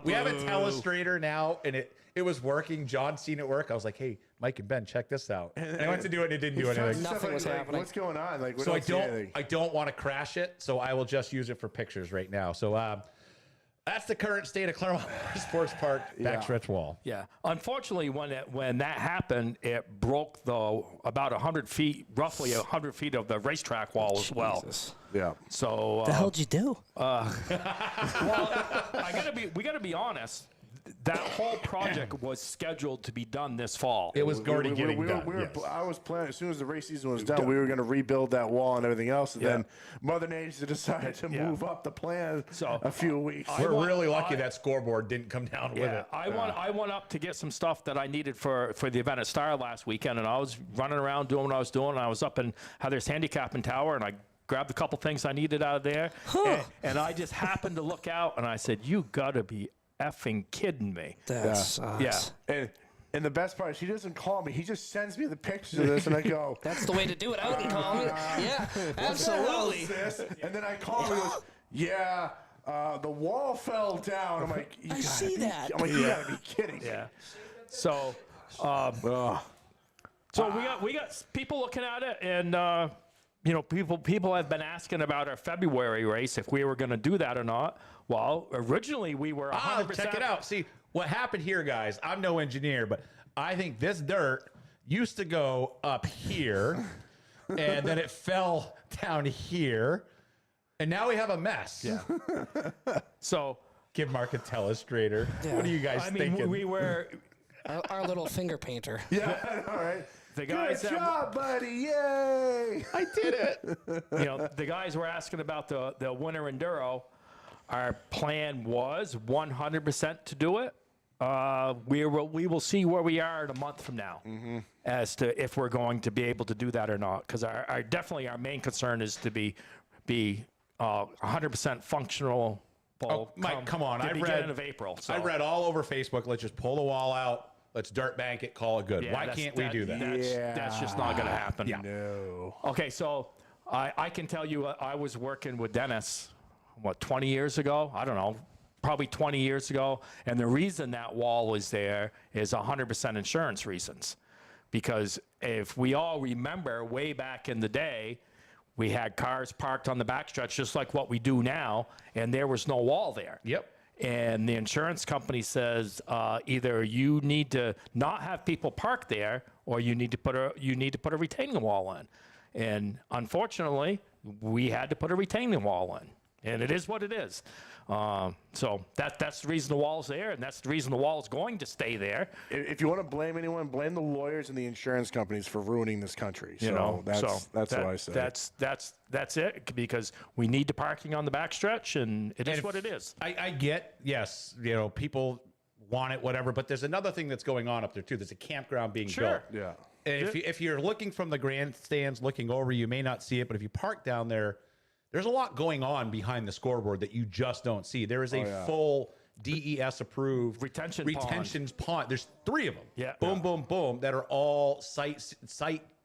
we have a telestrator now, and it was working. John seen it work. I was like, hey, Mike and Ben, check this out. And I went to do it, and it didn't do anything. Nothing was happening. What's going on? Like, So I don't want to crash it, so I will just use it for pictures right now. So that's the current state of Claremont Sports Park backstretch wall. Yeah. Unfortunately, when that happened, it broke about 100 feet, roughly 100 feet of the racetrack wall as well. Yeah. So The hell'd you do? well, we gotta be honest. That whole project was scheduled to be done this fall. It was already getting done. I was planning, as soon as the race season was done, we were going to rebuild that wall and everything else. And then Mother Nature decided to move up the plan a few weeks. We're really lucky that scoreboard didn't come down with it. I went up to get some stuff that I needed for the event at Star last weekend, and I was running around doing what I was doing. And I was up in Heather's handicapping tower, and I grabbed a couple things I needed out of there. And I just happened to look out, and I said, "You gotta be effing kidding me." That sucks. And the best part is he doesn't call me. He just sends me the pictures of this, and I go, That's the way to do it. I wouldn't call me. Yeah, absolutely. and then I call him and he goes, yeah, the wall fell down. I'm like, I see that. I'm like, you gotta be kidding. Yeah. So, we got people looking at it, and people have been asking about our February race, if we were going to do that or not. Well, originally we were 100%. Check it out. See, what happened here, guys, I'm no engineer, but I think this dirt used to go up here, and then it fell down here, and now we have a mess. Yeah. So give Mark a telestrator. Yeah. What are you guys thinking? We were our little finger painter. Yeah, all right. The guys Good job, buddy! Yay! I did it. The guys were asking about the winter enduro. Our plan was 100% to do it. We will see where we are in a month from now as to if we're going to be able to do that or not. Because definitely our main concern is to be 100% functional. Mike, come on! The beginning of April. So. I read all over Facebook. Let's just pull the wall out. Let's dirt bank it. Call it good. Yeah, Why can't we do that? That's just not going to happen. Yeah. No. Okay, so I can tell you, I was working with Dennis, 20 years ago? I don't know, probably 20 years ago. And the reason that wall is there is 100% insurance reasons. Because if we all remember way back in the day, we had cars parked on the backstretch just like what we do now, and there was no wall there. Yep. And the insurance company says either you need to not have people park there, or you need to put a retaining wall in. And unfortunately, we had to put a retaining wall in, and it is what it is. So that's the reason the wall's there, and that's the reason the wall's going to stay there. If you want to blame anyone, blame the lawyers and the insurance companies for ruining this country. You know, that's what I say. That's it, because we need the parking on the backstretch, and it is what it is. I get, yes, people want it, whatever, but there's another thing that's going on up there too. There's a campground being built. Yeah. And if you're looking from the grandstands, looking over, you may not see it, but if you park down there, there's a lot going on behind the scoreboard that you just don't see. There is a full DES approved retention pond. There's 3 of them. Yeah. Boom, boom, boom. That are all site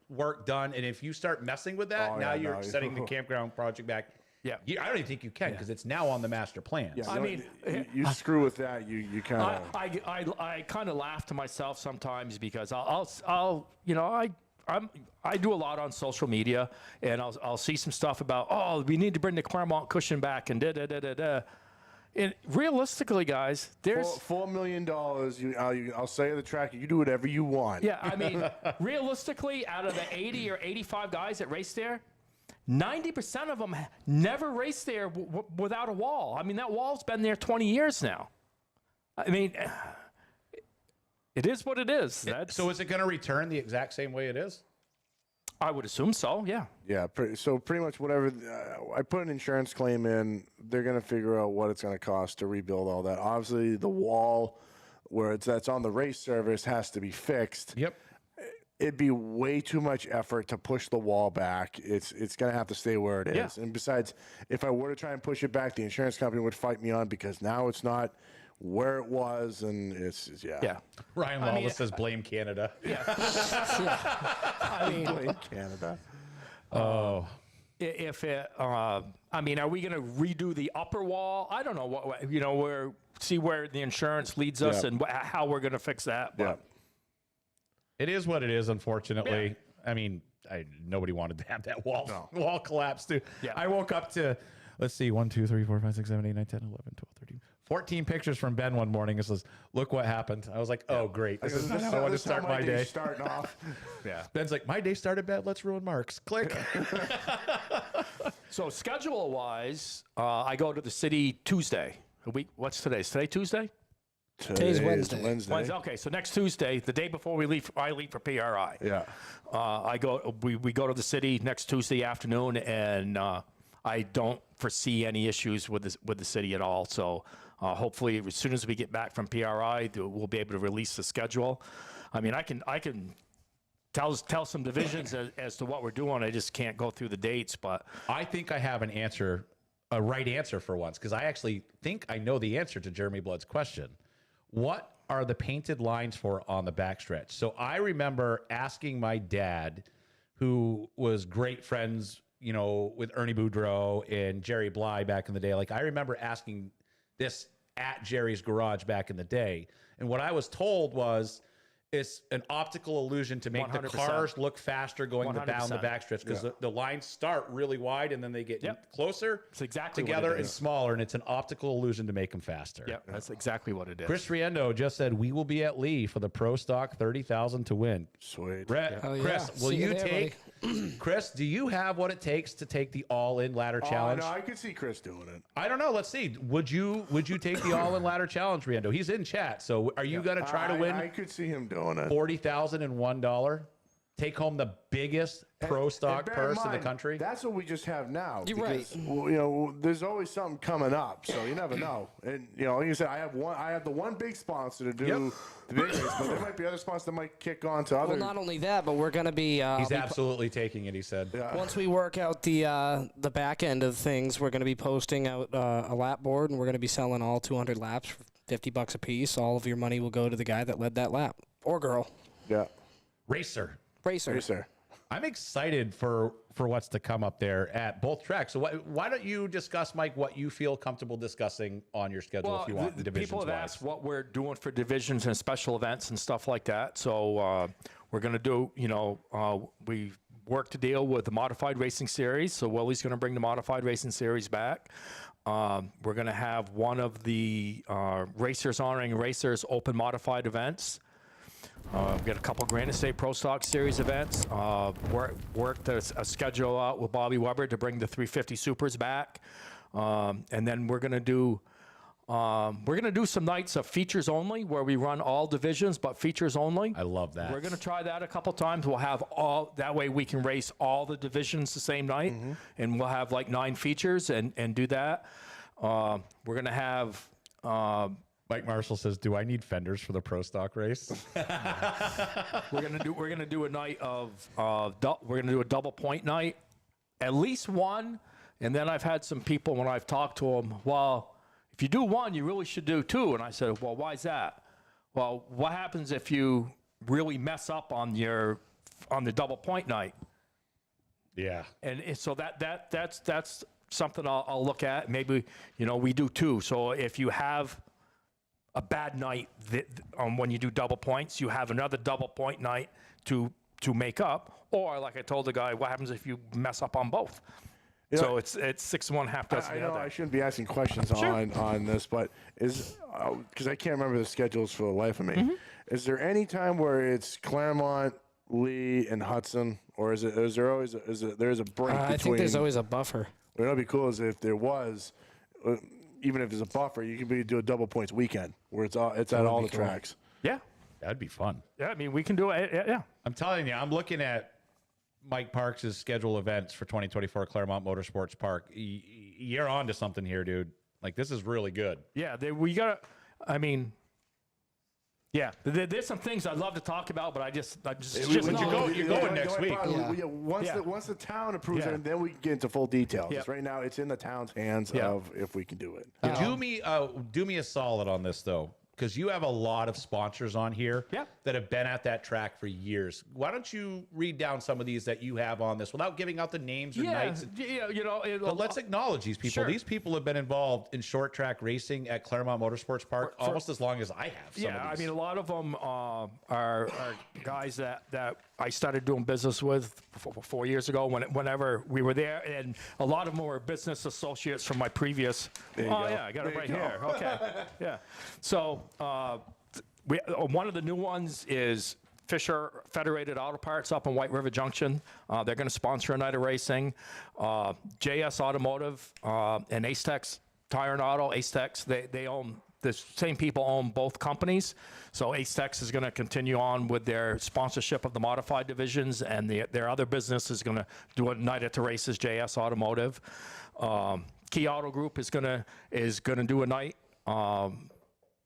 work done. And if you start messing with that, you're setting the campground project back. Yeah. I don't even think you can, because it's now on the master plan. Yeah, I mean, you screw with that, you kind of. I kind of laugh to myself sometimes, because I do a lot on social media, and I'll see some stuff about, we need to bring the Claremont cushion back, and da-da-da-da-da. And realistically, guys, there's $4 million. I'll say to the track, you do whatever you want. Yeah, I mean, realistically, out of the 80 or 85 guys that race there, 90% of them never raced there without a wall. I mean, that wall's been there 20 years now. I mean, it is what it is. So is it going to return the exact same way it is? I would assume so, yeah. Yeah, so pretty much whatever. I put an insurance claim in, they're going to figure out what it's going to cost to rebuild all that. Obviously, the wall where that's on the race service has to be fixed. Yep. It'd be way too much effort to push the wall back. It's going to have to stay where it is. Yeah. And besides, if I were to try and push it back, the insurance company would fight me on, because now it's not where it was, and it's. Yeah. Ryan Lawless says blame Canada. Yeah. I mean, blame Canada. Oh. If it, are we going to redo the upper wall? I don't know see where the insurance leads us and how we're going to fix that. But. Yeah. It is what it is, unfortunately. Yeah. I mean, nobody wanted to have that wall collapse, too. Yeah. I woke up to, let's see, 1, 2, 3, 4, 5, 6, 7, 8, 9, 10, 11, 12, 13, 14 pictures from Ben one morning. It says, look what happened. I was like, oh, great. This is how I want to start my day. Starting off. Yeah. Ben's like, my day started bad. Let's ruin Mark's. Click. So schedule-wise, I go to the city Tuesday. What's today? Is today Tuesday? Today's Wednesday. Okay, so next Tuesday, the day before I leave for PRI. Yeah. We go to the city next Tuesday afternoon, and I don't foresee any issues with the city at all. So hopefully, as soon as we get back from PRI, we'll be able to release the schedule. I mean, I can tell some divisions as to what we're doing. I just can't go through the dates, but I think I have an answer, a right answer for once, because I actually think I know the answer to Jeremy Blood's question. What are the painted lines for on the backstretch? So I remember asking my dad, who was great friends, with Ernie Boudreau and Jerry Bly back in the day. Like, I remember asking this at Jerry's garage back in the day. And what I was told was, it's an optical illusion to make 100%. The cars look faster going down the backstretch, because the lines start really wide and then they get closer together and smaller, and it's an optical illusion to make them faster. Yep, that's exactly what it is. Chris Riendo just said, we will be at Lee for the Pro Stock 30,000 to win. Sweet. Chris, will you take... Chris, do you have what it takes to take the all-in ladder challenge? No, I could see Chris doing it. I don't know. Let's see. Would you take the all-in ladder challenge, Riendo? He's in chat. So are you going to try to win? I could see him doing it. $40,001 take home the biggest pro stock bear purse in the mind, country. That's what we just have now. You're because, right. well, you know, there's always something coming up, so you never know. And you know, like you said, I have the one big sponsor to do the big race, but there might be other sponsors that might kick on to other. Well, not only that, but we're going to be. He's absolutely taking it, he said. Once we work out the back end of things, we're going to be posting out a lap board, and we're going to be selling all 200 laps for $50 a piece. All of your money will go to the guy that led that lap, or girl. Yeah. Racer. Racer. I'm excited for what's to come up there at both tracks. So why don't you discuss, Mike, what you feel comfortable discussing on your schedule if you want, the people have divisions-wise? asked what we're doing for divisions and special events and stuff like that. So we're going to do, we work to deal with the Modified Racing Series. So Willie's going to bring the Modified Racing Series back. We're going to have one of the Racers Honoring Racers Open Modified events. We've got a couple Granite State Pro Stock Series events. Worked a schedule out with Bobby Weber to bring the 350 Supers back, and then we're gonna do some nights of features only, where we run all divisions but features only. I love that. We're gonna try that a couple times. We'll have all that way we can race all the divisions the same night, and we'll have like 9 features and do that. We're gonna have. Mike Marshall says, "Do I need fenders for the pro stock race?" We're gonna do a night of we're gonna do a double point night, at least one, and then I've had some people when I've talked to them, well, if you do one, you really should do 2, and I said, well, why is that? Well, what happens if you really mess up on the double point night? Yeah. And so that's something I'll look at. Maybe we do 2. So if you have a bad night when you do double points, you have another double point night to make up. Or like I told the guy, what happens if you mess up on both? So it's 6-1, half dozen. I know I shouldn't be asking questions on this, but because I can't remember the schedules for the life of me. Is there any time where it's Claremont, Lee, and Hudson, or is there always there's a break between? I think there's always a buffer. What would be cool is if there was. Even if there's a buffer, you can do a double points weekend where it's at all the tracks. Yeah. That'd be fun. Yeah, I mean, we can do it. Yeah. I'm telling you, I'm looking at Mike Parks' schedule events for 2024 Claremont Motorsports Park. You're on to something here, dude. Like, this is really good. Yeah, we got to, I mean, yeah, there's some things I'd love to talk about, but You're going next week. Once the town approves it, then we can get into full details. Right now, it's in the town's hands of if we can do it. Do me a solid on this, though, because you have a lot of sponsors on here that have been at that track for years. Why don't you read down some of these that you have on this without giving out the names or nights? But let's acknowledge these people. Sure. These people have been involved in short track racing at Claremont Motorsports Park almost as long as I have. I mean, a lot of them are guys that I started doing business with 4 years ago whenever we were there, and a lot of them were business associates from my previous. Yeah, I got it right here. Okay, yeah. So one of the new ones is Fisher Federated Auto Parts up in White River Junction. They're going to sponsor a night of racing. JS Automotive and Acetex Tire and Auto. Acetex, they own. The same people own both companies. So Acetex is going to continue on with their sponsorship of the modified divisions, and their other business is going to do a night at the races, JS Automotive. Key Auto Group is going to do a night,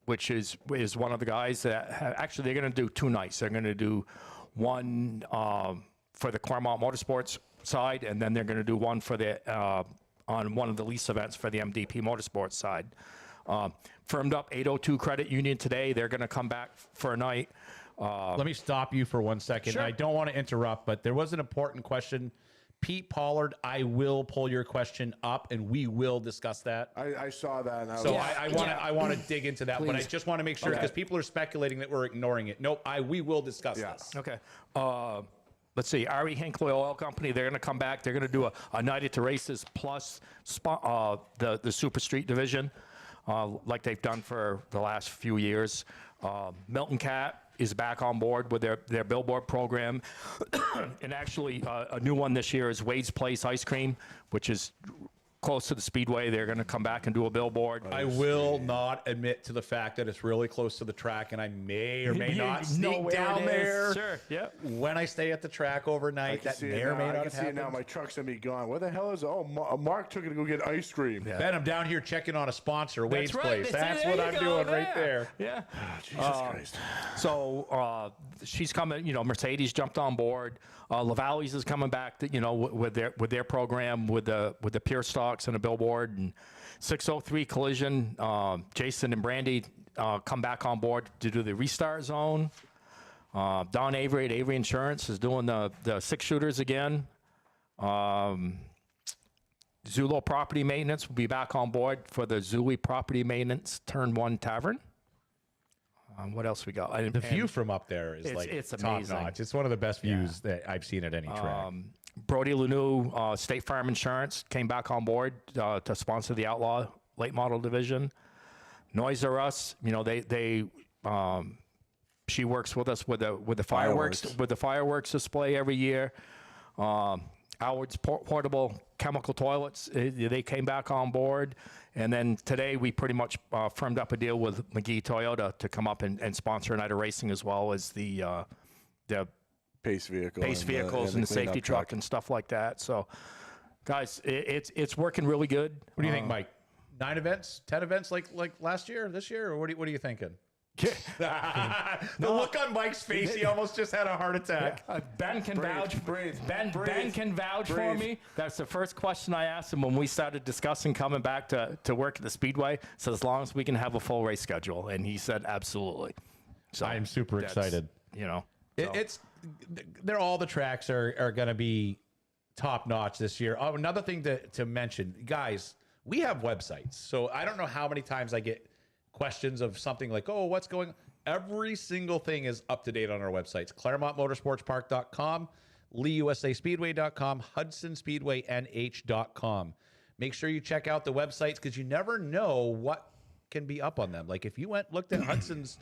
which is one of the guys that actually they're going to do 2 nights. They're going to do one for the Claremont Motorsports side, and then they're going to do one for on one of the lease events for the MDP Motorsports side. Firmed up 802 Credit Union today. They're going to come back for a night. Let me stop you for 1 second. Sure. I don't want to interrupt, but there was an important question. Pete Pollard, I will pull your question up, and we will discuss that. I saw that. And I want to dig into that, but I just want to make sure because people are speculating that we're ignoring it. Nope, we will discuss this. Okay. Let's see, R.E. Hinckley Oil Company, they're going to come back. They're going to do a night at the races plus the Super Street division. Like they've done for the last few years. Milton Cat is back on board with their billboard program. And actually, a new one this year is Wade's Place Ice Cream, which is close to the speedway. They're going to come back and do a billboard. I will not admit to the fact that it's really close to the track, and I may or may not sneak down there. Sure, yeah. When I stay at the track overnight, that may or may not have happened. Now my truck's gonna be gone. Where the hell is it? Oh, Mark took it to go get ice cream. Ben, I'm down here checking on a sponsor, Wade's right. Place. That's what I'm doing right there. Yeah. Oh, Jesus Christ. So she's coming. Mercedes jumped on board. LaValleys is coming back. With their program with the pure stocks and a billboard and 603 Collision. Jason and Brandy come back on board to do the restart zone. Don Avery at Avery Insurance is doing the 6-shooters again. Zulo Property Maintenance will be back on board for the Zuli Property Maintenance Turn 1 Tavern. What else we got? The view from up there is it's top amazing. notch. It's one of the best views that I've seen at any track. Brody Lanou, State Farm Insurance, came back on board to sponsor the Outlaw Late Model Division. Noise R Us, she works with us with the fireworks display every year. Howard's portable chemical toilets, they came back on board. And then today we pretty much firmed up a deal with McGee Toyota to come up and sponsor Night of Racing, as well as the Pace vehicles and the safety truck and stuff like that. So, guys, it's working really good. What do you think, Mike? 9 events, 10 events like last year, this year, or what are you thinking? The look on Mike's face, he almost just had a heart attack. Ben can vouch. Ben can vouch for me. That's the first question I asked him when we started discussing coming back to work at the Speedway. So as long as we can have a full race schedule, and he said absolutely. So I'm super excited. They're all the tracks are going to be top notch this year. Oh, another thing to mention, guys, we have websites. So I don't know how many times I get questions of something like, oh, what's going on? Every single thing is up to date on our websites. ClaremontMotorsportsPark.com, LeeUSASpeedway.com, HudsonSpeedwayNH.com. Make sure you check out the websites because you never know what can be up on them. Like if you looked at Hudson's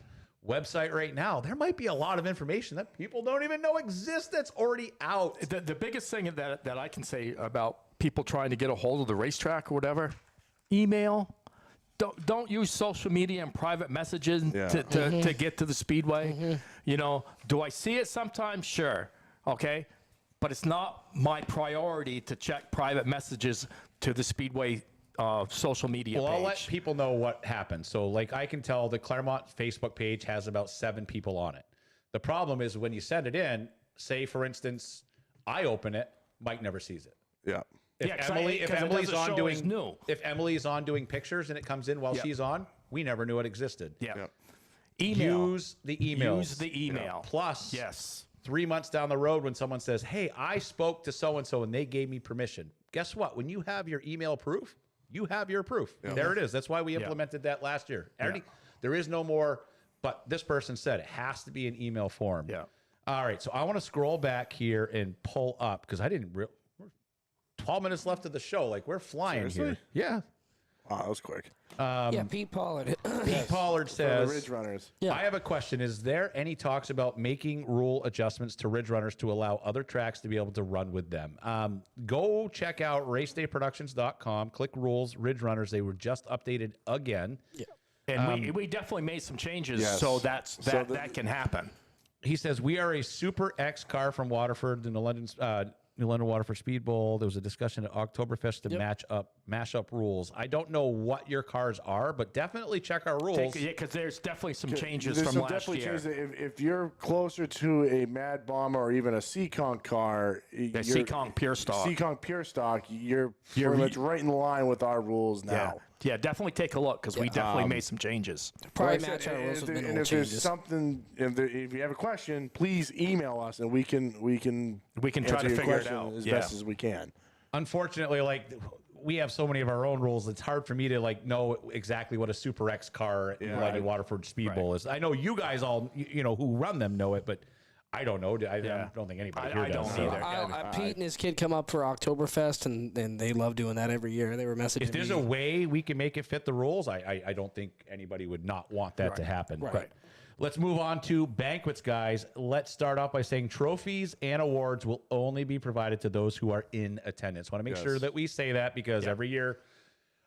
website right now, there might be a lot of information that people don't even know exists that's already out. The biggest thing that I can say about people trying to get a hold of the racetrack or whatever, email. Don't use social media and private messages to get to the Speedway. Do I see it sometimes? Sure. Okay. But it's not my priority to check private messages to the Speedway social media page. I'll let people know what happened. So, like, I can tell the Claremont Facebook page has about 7 people on it. The problem is when you send it in, say, for instance, I open it, Mike never sees it. Yeah. If Emily's on doing pictures and it comes in while she's on, we never knew it existed. Yeah. Email. Use the email. Use the email. Plus, yes. 3 months down the road when someone says, hey, I spoke to so-and-so and they gave me permission. Guess what? When you have your email proof, you have your proof. Yeah. There it is. That's why we implemented that last year. There is no more, but this person said it has to be an email form. Yeah. All right. So I want to scroll back here and pull up because I didn't 12 minutes left of the show. Like, we're flying here. Yeah. Wow, that was quick. Pete Pollard. Pete Pollard says, Ridge Runners. I have a question. Is there any talks about making rule adjustments to Ridge Runners to allow other tracks to be able to run with them? Go check out RaceDayProductions.com. Click rules, Ridge Runners. They were just updated again. Yeah. And we definitely made some changes so that can happen. He says, we are a Super X car from Waterford in the New London Waterford Speed Bowl. There was a discussion at Oktoberfest to mash up rules. I don't know what your cars are, but definitely check our rules. Because there's definitely some changes from last year. If you're closer to a Mad Bomber or even a Seekonk car, Seekonk Pure Stock, you're pretty much right in line with our rules now. Yeah, definitely take a look because we definitely made some changes. Probably match our rules with minimal if changes. there's something, if you have a question, please email us and we can try to figure it out as best as we can. Unfortunately, like, we have so many of our own rules. It's hard for me to know exactly what a Super X car in Waterford Speed Bowl is. I know you guys all who run them know it, but I don't know. I don't think anybody here I does. don't so. either. Pete and his kid come up for Oktoberfest, and they love doing that every year. They were messaging If there's me. a way we can make it fit the rules, I don't think anybody would not want that to happen. Right. Let's move on to banquets, guys. Let's start off by saying trophies and awards will only be provided to those who are in attendance. Want to make sure that we say that because every year,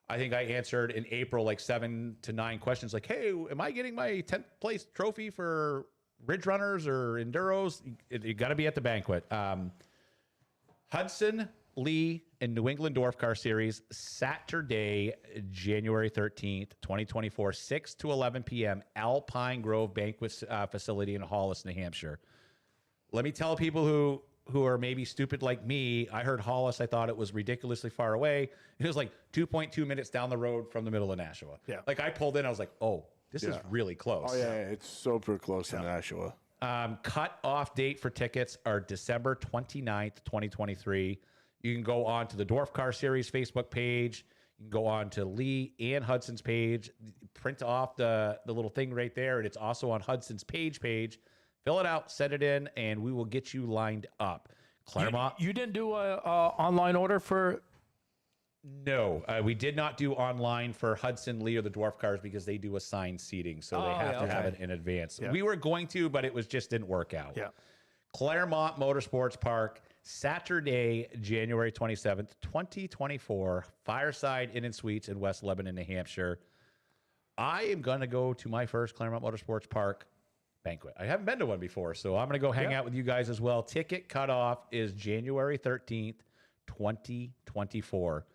I think I answered in April like 7 to 9 questions like, hey, am I getting my 10th place trophy for Ridge Runners or Enduros? You got to be at the banquet. Hudson, Lee, and New England Dwarf Car Series, Saturday, January 13th, 2024, 6 to 11 p.m., Alpine Grove Banquet Facility in Hollis, New Hampshire. Let me tell people who are maybe stupid like me, I heard Hollis, I thought it was ridiculously far away. It was like 2.2 minutes down the road from the middle of Nashua. Yeah. Like I pulled in, I was like, oh, this is really close. Oh, yeah, it's super close to Nashua. Cut-off date for tickets are December 29th, 2023. You can go on to the Dwarf Car Series Facebook page. You can go on to Lee and Hudson's page. Print off the little thing right there, and it's also on Hudson's page. Fill it out, send it in, and we will get you lined up. Claremont. You didn't do a online order for? No, we did not do online for Hudson, Lee, or the Dwarf Cars because they do assigned seating, so they have to have it in advance. Yeah. We were going to, but it was just didn't work out. Yeah. Claremont Motorsports Park, Saturday, January 27th, 2024, Fireside Inn and Suites in West Lebanon, New Hampshire. I am going to go to my first Claremont Motorsports Park banquet. I haven't been to one before, so I'm going to go hang out with you guys as well. Ticket cutoff is January 13th, 2024.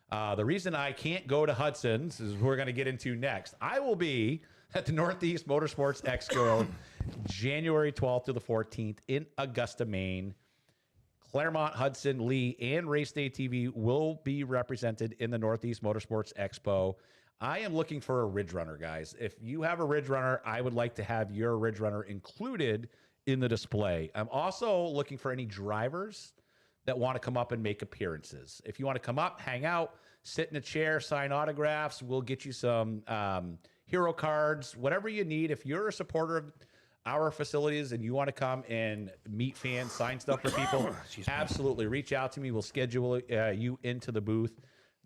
The reason I can't go to Hudson's is we're going to get into next. I will be at the Northeast Motorsports Expo January 12th to the 14th in Augusta, Maine. Claremont, Hudson, Lee, and RaceDayTV will be represented in the Northeast Motorsports Expo. I am looking for a Ridge Runner, guys. If you have a Ridge Runner, I would like to have your Ridge Runner included in the display. I'm also looking for any drivers that want to come up and make appearances. If you want to come up, hang out, sit in a chair, sign autographs, we'll get you some hero cards, whatever you need. If you're a supporter of our facilities and you want to come and meet fans, sign stuff for people, absolutely reach out to me. We'll schedule you into the booth.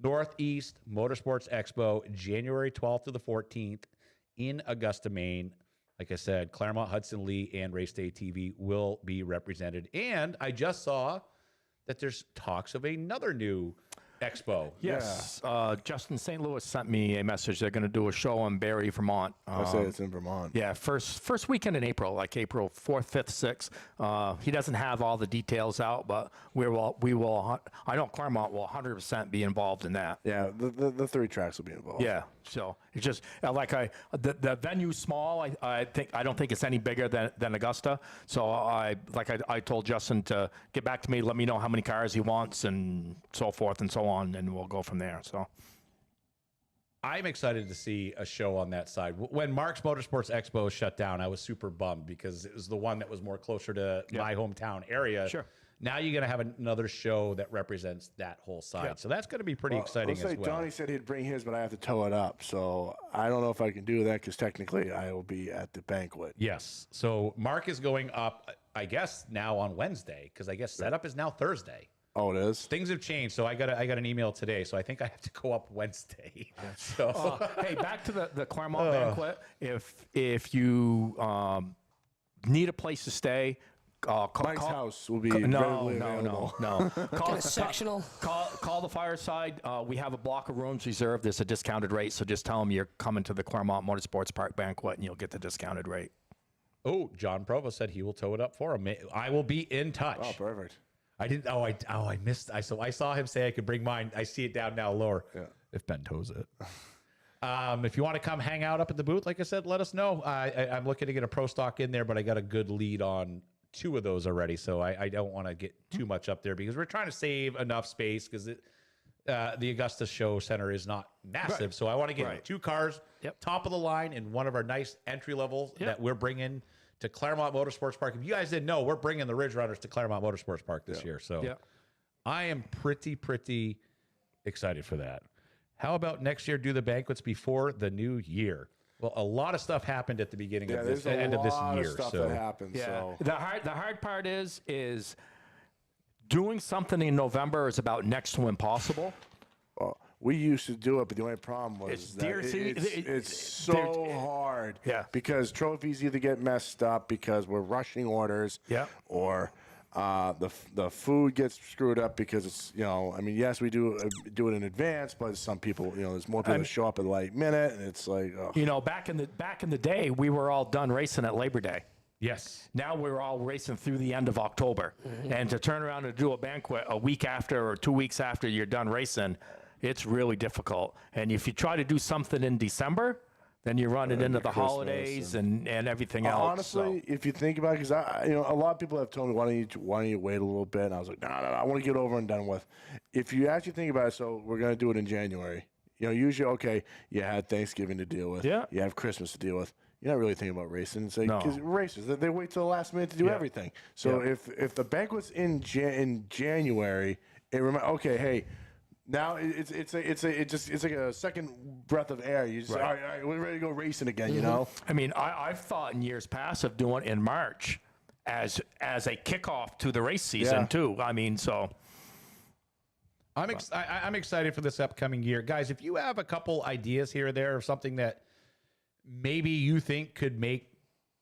Northeast Motorsports Expo, January 12th to the 14th in Augusta, Maine. Like I said, Claremont, Hudson, Lee, and RaceDayTV will be represented. And I just saw that there's talks of another new expo. Yes. Justin St. Louis sent me a message. They're going to do a show in Barrie, Vermont. I say it's in Vermont. Yeah, first weekend in April, like April 4th, 5th, 6th. He doesn't have all the details out, but we will. I know Claremont will 100% be involved in that. Yeah, the 3 tracks will be involved. Yeah, so it's just the venue's small. I don't think it's any bigger than Augusta. So I told Justin to get back to me, let me know how many cars he wants and so forth and so on, and we'll go from there. So I'm excited to see a show on that side. When Mark's Motorsports Expo shut down, I was super bummed because it was the one that was more closer to my hometown area. Sure. Now you're going to have another show that represents that whole side. Yeah. So that's going to be pretty exciting as well. Donnie said he'd bring his, but I have to tow it up. So I don't know if I can do that because technically I will be at the banquet. Yes. So Mark is going up, I guess, now on Wednesday because I guess setup is now Thursday. Oh, it is? Things have changed. So I got an email today. So I think I have to go up Wednesday. So hey, back to the Claremont banquet. If you need a place to stay, Mike's house will be readily available. No. Get a sectional. Call the Fireside. We have a block of rooms reserved. There's a discounted rate, so just tell them you're coming to the Claremont Motorsports Park banquet, and you'll get the discounted rate. Oh, John Provo said he will tow it up for him. I will be in touch. Oh, perfect. I didn't. I missed. I saw him say I could bring mine. I see it down now lower. Yeah. If Ben tows it. If you want to come hang out up at the booth, like I said, let us know. I'm looking to get a pro stock in there, but I got a good lead on 2 of those already, so I don't want to get too much up there because we're trying to save enough space because the Augusta Show Center is not massive. Right. So I want to get 2 cars, top of the line, and one of our nice entry levels that we're bringing to Claremont Motorsports Park. If you guys didn't know, we're bringing the Ridge Runners to Claremont Motorsports Park this year. So I am pretty excited for that. How about next year do the banquets before the new year? Well, a lot of stuff happened at the beginning of there's this, a end of this lot year. of stuff So that happened. Yeah. So. The hard part is doing something in November is about next to impossible. We used to do it, but the only problem was It's that deer season. it's so hard. Yeah. Because trophies either get messed up because we're rushing orders. Yeah. Or the food gets screwed up because it's, I mean, yes, we do it in advance, but some people, there's more people that show up at the last minute, and it's like, Back in the day, we were all done racing at Labor Day. yes. Now we're all racing through the end of October. And to turn around and do a banquet a week after or 2 weeks after you're done racing, it's really difficult. And if you try to do something in December, then you run it into the Christmas holidays and everything else. honestly, if you think about it, because a lot of people have told me, why don't you wait a little bit? And I was like, no, I want to get over and done with. If you actually think about it, so we're going to do it in January. Usually, okay, you had Thanksgiving to deal with. Yeah. You have Christmas to deal with. You're not really thinking about racing. It's like, No. because racers, they wait till the last minute to do Yeah. everything. So Yeah. if the banquet's in January, okay, hey. Now it's like a second breath of air. You just Right. all right, we're ready to go racing again. I mean, I've thought in years past of doing it in March as a kickoff to the race season Yeah. too. I mean, so I'm excited for this upcoming year. Guys, if you have a couple ideas here or there of something that maybe you think could make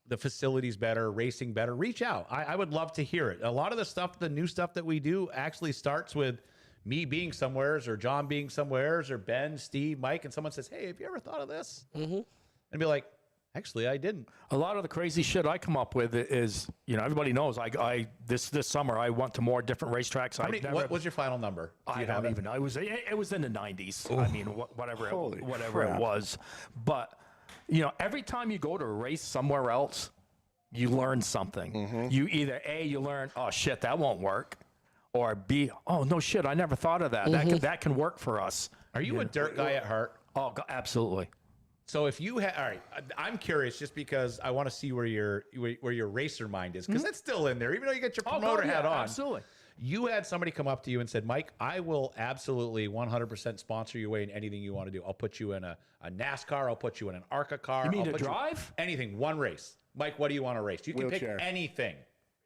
the facilities better, racing better, reach out. I would love to hear it. A lot of the stuff, the new stuff that we do actually starts with me being somewheres or John being somewheres or Ben, Steve, Mike, and someone says, hey, have you ever thought of this? And be like, actually, I didn't. a lot of the crazy shit I come up with is, everybody knows I this summer I went to more different racetracks. What was your final number? Do I you have don't it? even know. It was in the 90s. I mean, whatever crap. it was. But every time you go to a race somewhere else, you learn something. You either A, you learn, oh shit, that won't work, or B, oh no shit, I never thought of that. That can work for us. Are you a dirt guy at heart? Oh, absolutely. So if you had, all right, I'm curious just because I want to see where your racer mind is because it's still in there, even though you got your promoter hat on. Absolutely. You had somebody come up to you and said, Mike, I will absolutely 100% sponsor you away in anything you want to do. I'll put you in a NASCAR. I'll put you in an ARCA car. You mean I'll to put drive? Anything, one race. Mike, what do you want to race? You can Wheelchair. pick anything.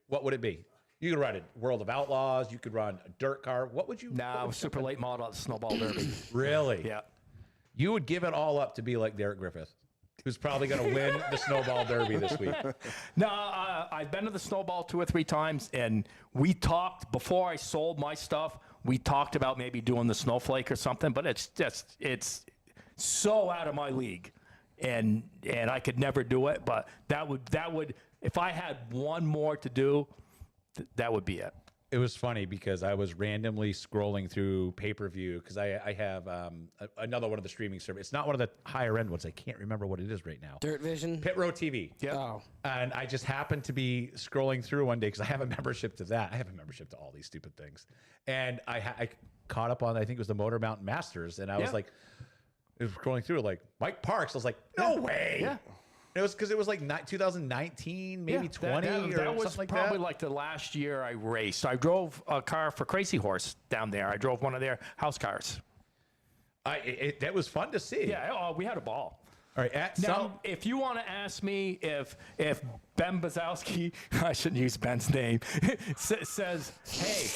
What would it be? You could run a World of Outlaws. You could run a dirt car. What would you? Nah, super late model at the Snowball Derby. Really? Yeah. You would give it all up to be like Derek Griffith, who's probably going to win the Snowball Derby this week. No, I've been to the Snowball 2 or 3 times, and we talked before I sold my stuff. We talked about maybe doing the Snowflake or something, but it's so out of my league, and I could never do it. But that would if I had one more to do, that would be it. It was funny because I was randomly scrolling through pay-per-view because I have another one of the streaming services. It's not one of the higher end ones. I can't remember what it is right now. Dirt Vision. Pit Row TV. Yeah. Oh, And I just happened to be scrolling through one day because I have a membership to that. I have a membership to all these stupid things. And I caught up on, I think it was the Motor Mountain Masters. And I was like, it was scrolling through like Mike Parks. I was like, no way. Yeah. It was because it was like 2019, maybe 20 or that was something like probably that. like the last year I raced. I drove a car for Crazy Horse down there. I drove one of their house cars. That was fun to see. Yeah, we had a ball. All right. At Now, if you want to ask me if Ben Bazowski, I shouldn't use Ben's name, says, hey,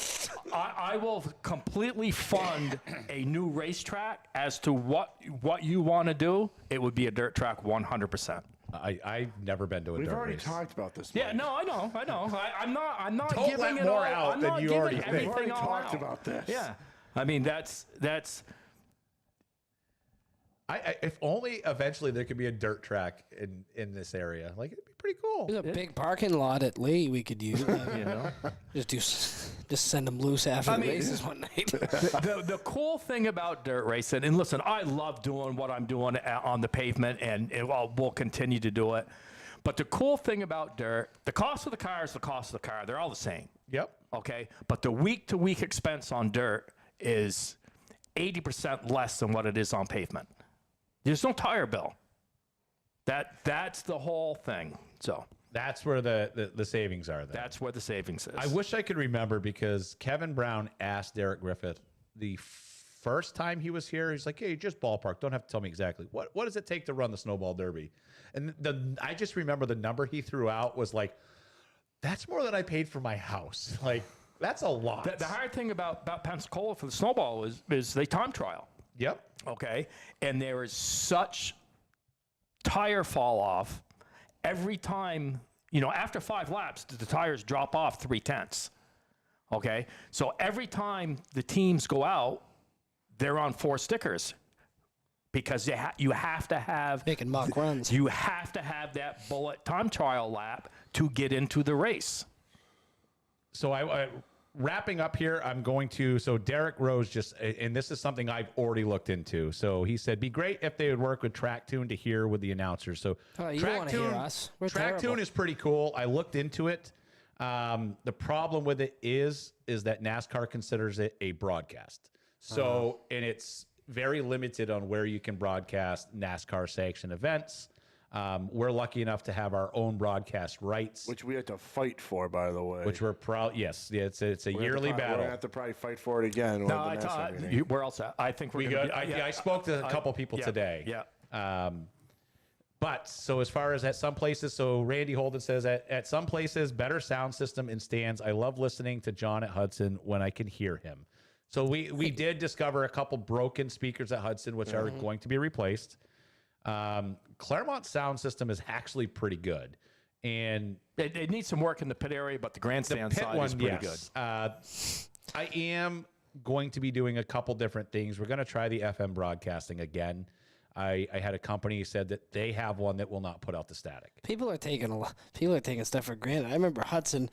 I will completely fund a new racetrack as to what you want to do, it would be a dirt track 100%. I've never been to a We've dirt already race. talked about this. Yeah, Mike. no, I know. I'm not Don't giving let it more all. out I'm than not you giving already think. everything We've already all talked out. about this. Yeah, I mean that's. If only eventually there could be a dirt track in this area. Like it'd be pretty cool. there's a big parking lot at Lee we could use. You know. Just send them loose after the races one night. The cool thing about dirt racing, and listen, I love doing what I'm doing on the pavement, and we'll continue to do it. But the cool thing about dirt, the cost of the car is the cost of the car. They're all the same. Yep. Okay. But the week-to-week expense on dirt is 80% less than what it is on pavement. There's no tire bill. That's the whole thing. So That's where the savings are then. that's where the savings is. I wish I could remember because Kevin Brown asked Derek Griffith the first time he was here, he's like, hey, just ballpark. Don't have to tell me exactly. What does it take to run the Snowball Derby? And I just remember the number he threw out was like, that's more than I paid for my house. Like, that's a lot. The hard thing about Pensacola for the Snowball is they time trial. Yep. Okay. And there is such tire fall off every time, after 5 laps, the tires drop off 3/10. Okay. So every time the teams go out, they're on 4 stickers because you have to have Making mock runs. You have to have that bullet time trial lap to get into the race. So I wrapping up here, I'm going to, so Derek Rose and this is something I've already looked into. So he said, be great if they would work with TrackTune to hear with the announcers. So You don't want to hear us. We're TrackTune terrible. is pretty cool. I looked into it. The problem with it is that NASCAR considers it a broadcast. So, and it's very limited on where you can broadcast NASCAR sanctioned events. We're lucky enough to have our own broadcast rights, Which we had to fight for, by the way. which we're proud. Yes, it's a We're yearly gonna battle. have to probably fight for it again. No, I thought we're all set. I think We we're good. I spoke to a couple people today. Yeah. But so as far as at some places, so Randy Holden says at some places, better sound system in stands. I love listening to John at Hudson when I can hear him. So we did discover a couple broken speakers at Hudson, which are going to be replaced. Claremont's sound system is actually pretty good. And It needs some work in the pit area, but the grandstand pit side one, is pretty yes. I am going to be doing a couple different things. We're going to try the FM broadcasting again. I had a company said that they have one that will not put out the static. People are taking stuff for granted. I remember Hudson.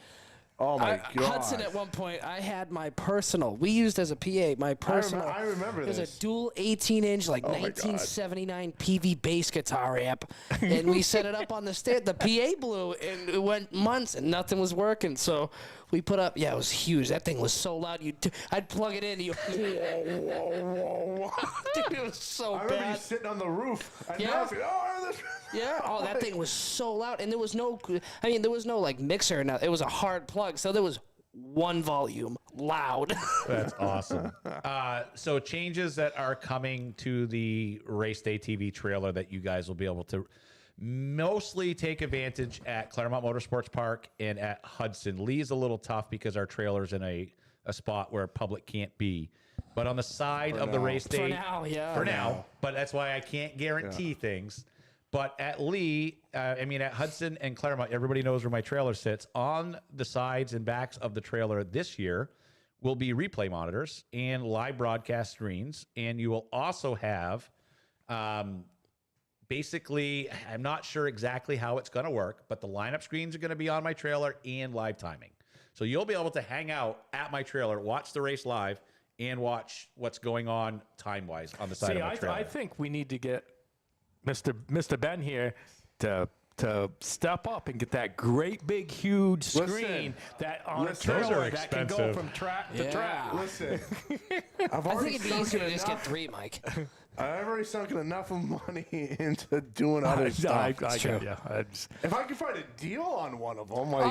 Oh my God. Hudson at one point, I had my personal. We used as a PA, my personal. I remember It was this. a dual 18-inch, like my God. 1979 PV bass guitar amp. And we set it up on the stand. The PA blew, and it went months, and nothing was working. So we put up, it was huge. That thing was so loud. I'd plug it in. Dude, it was so I remember you bad. sitting on the roof. And Yeah. I was like, this. Yeah. Oh, that thing was so loud, and there was no like mixer. Now it was a hard plug, so there was one volume, loud. That's awesome. So changes that are coming to the RaceDayTV trailer that you guys will be able to mostly take advantage at Claremont Motorsports Park and at Hudson. Lee's a little tough because our trailer's in a spot where public can't be. But on the side of the race day, For now, yeah. For now, but that's why I can't guarantee things. But at Lee, at Hudson and Claremont, everybody knows where my trailer sits. On the sides and backs of the trailer this year will be replay monitors and live broadcast screens. And you will also have, basically, I'm not sure exactly how it's going to work, but the lineup screens are going to be on my trailer and live timing. So you'll be able to hang out at my trailer, watch the race live, and watch what's going on time-wise on the side of my trailer. I think we need to get Mr. Ben here to step up and get that great big huge screen that on a trailer that can go from track to track. Listen, I think it'd be easier to just get 3, Mike. I've already sunk enough of money into doing other stuff. If I could find a deal on one of them, like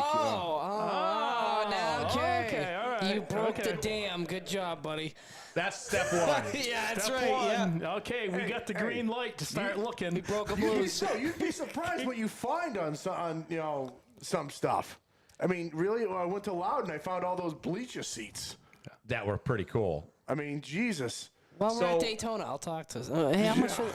now okay. All right. You broke the dam. Good job, buddy. That's step one. Yeah, that's Step right. one. Yeah. Okay, we got the green light to start looking. We broke them you'd be, loose. you'd be surprised what you find on some stuff. I mean, really, I went to Loudon, I found all those bleacher seats. That were pretty cool. I mean, Jesus. While we're at Daytona, I'll talk to us. Hey, how much? I'll